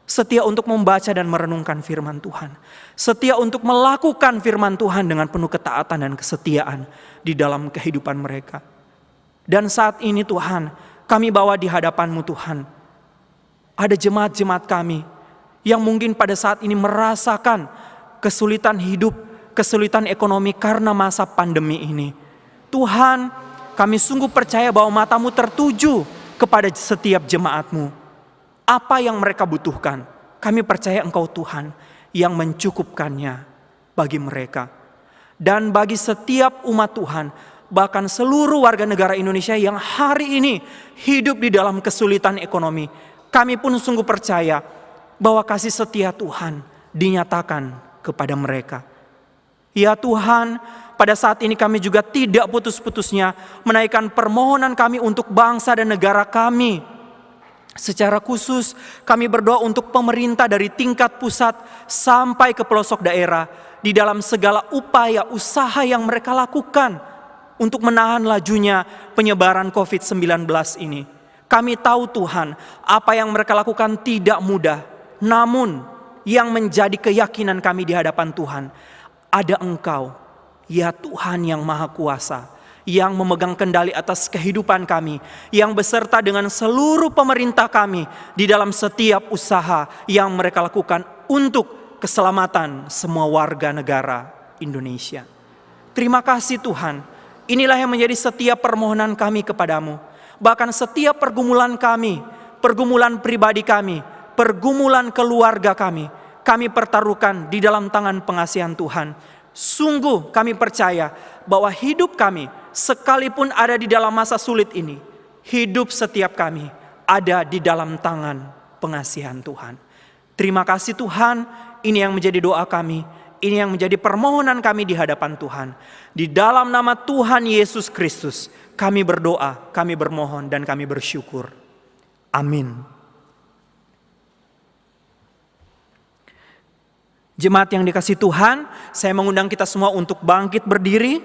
setia untuk membaca dan merenungkan firman Tuhan, setia untuk melakukan firman Tuhan dengan penuh ketaatan dan kesetiaan di dalam kehidupan mereka. Dan saat ini Tuhan, kami bawa di hadapan-Mu Tuhan, ada jemaat-jemaat kami yang mungkin pada saat ini merasakan kesulitan hidup, kesulitan ekonomi karena masa pandemi ini. Tuhan, kami sungguh percaya bahwa mata-Mu tertuju kepada setiap jemaat-Mu. Apa yang mereka butuhkan, kami percaya Engkau Tuhan yang mencukupkannya bagi mereka. Dan bagi setiap umat Tuhan, bahkan seluruh warga negara Indonesia yang hari ini hidup di dalam kesulitan ekonomi, kami pun sungguh percaya bahwa kasih setia Tuhan dinyatakan kepada mereka. Ya Tuhan, pada saat ini kami juga tidak putus-putusnya menaikkan permohonan kami untuk bangsa dan negara kami. Secara khusus kami berdoa untuk pemerintah dari tingkat pusat sampai ke pelosok daerah, di dalam segala upaya usaha yang mereka lakukan untuk menahan lajunya penyebaran COVID-19 ini. Kami tahu Tuhan, apa yang mereka lakukan tidak mudah, namun yang menjadi keyakinan kami di hadapan Tuhan, ada Engkau, ya Tuhan yang Maha Kuasa, yang memegang kendali atas kehidupan kami, yang beserta dengan seluruh pemerintah kami di dalam setiap usaha yang mereka lakukan untuk keselamatan semua warga negara Indonesia. Terima kasih Tuhan, inilah yang menjadi setiap permohonan kami kepadamu. Bahkan setiap pergumulan kami, pergumulan pribadi kami, pergumulan keluarga kami pertaruhkan di dalam tangan pengasihan Tuhan. Sungguh kami percaya bahwa hidup kami sekalipun ada di dalam masa sulit ini, hidup setiap kami ada di dalam tangan pengasihan Tuhan. Terima kasih Tuhan, ini yang menjadi doa kami, ini yang menjadi permohonan kami di hadapan Tuhan. Di dalam nama Tuhan Yesus Kristus kami berdoa, kami bermohon dan kami bersyukur. Amin. Jemaat yang dikasihi Tuhan, saya mengundang kita semua untuk bangkit berdiri.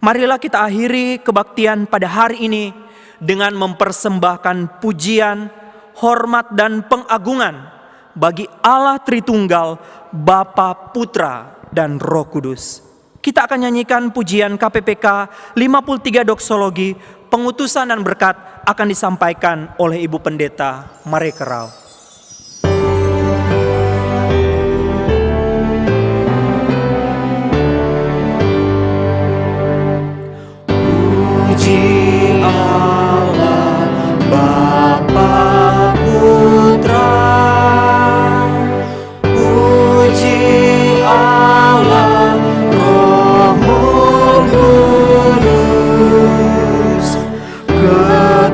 Marilah kita akhiri kebaktian pada hari ini dengan mempersembahkan pujian, hormat dan pengagungan bagi Allah Tritunggal, Bapa, Putra dan Roh Kudus. Kita akan nyanyikan pujian KPPK 53 Doksologi, pengutusan dan berkat akan disampaikan oleh Ibu Pendeta Marekerau.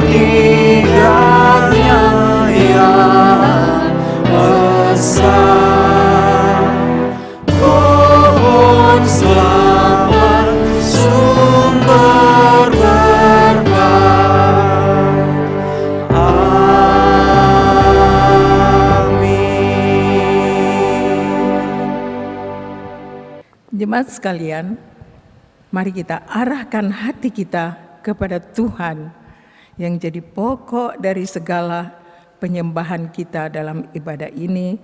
Ketiganya yang Jemaat sekalian, mari kita arahkan hati kita kepada Tuhan yang jadi pokok dari segala penyembahan kita dalam ibadah ini,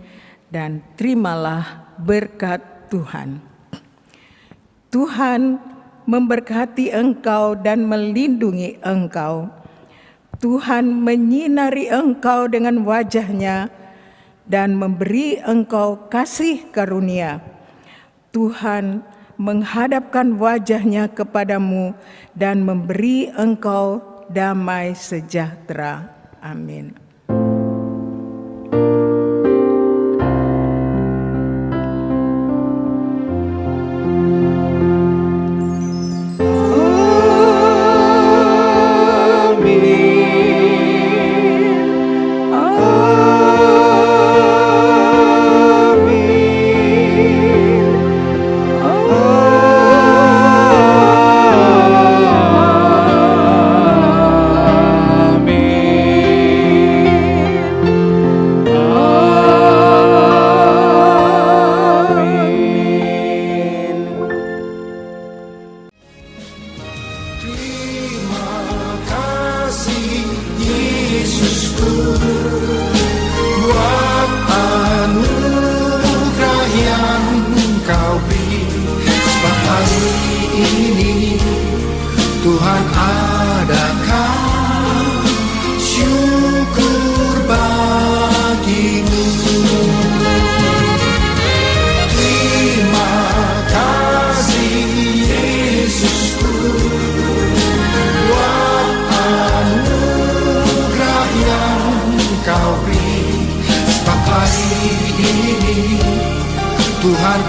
dan terimalah berkat Tuhan. Tuhan memberkati engkau dan melindungi engkau. Tuhan menyinari engkau dengan wajah-Nya dan memberi engkau kasih karunia. Tuhan menghadapkan wajah-Nya kepadamu dan memberi engkau damai sejahtera. Amin. Tuhan adakan syukur bagimu. Terima kasih Yesusku buat anugerah yang Kau beri. Sebab hari ini Tuhan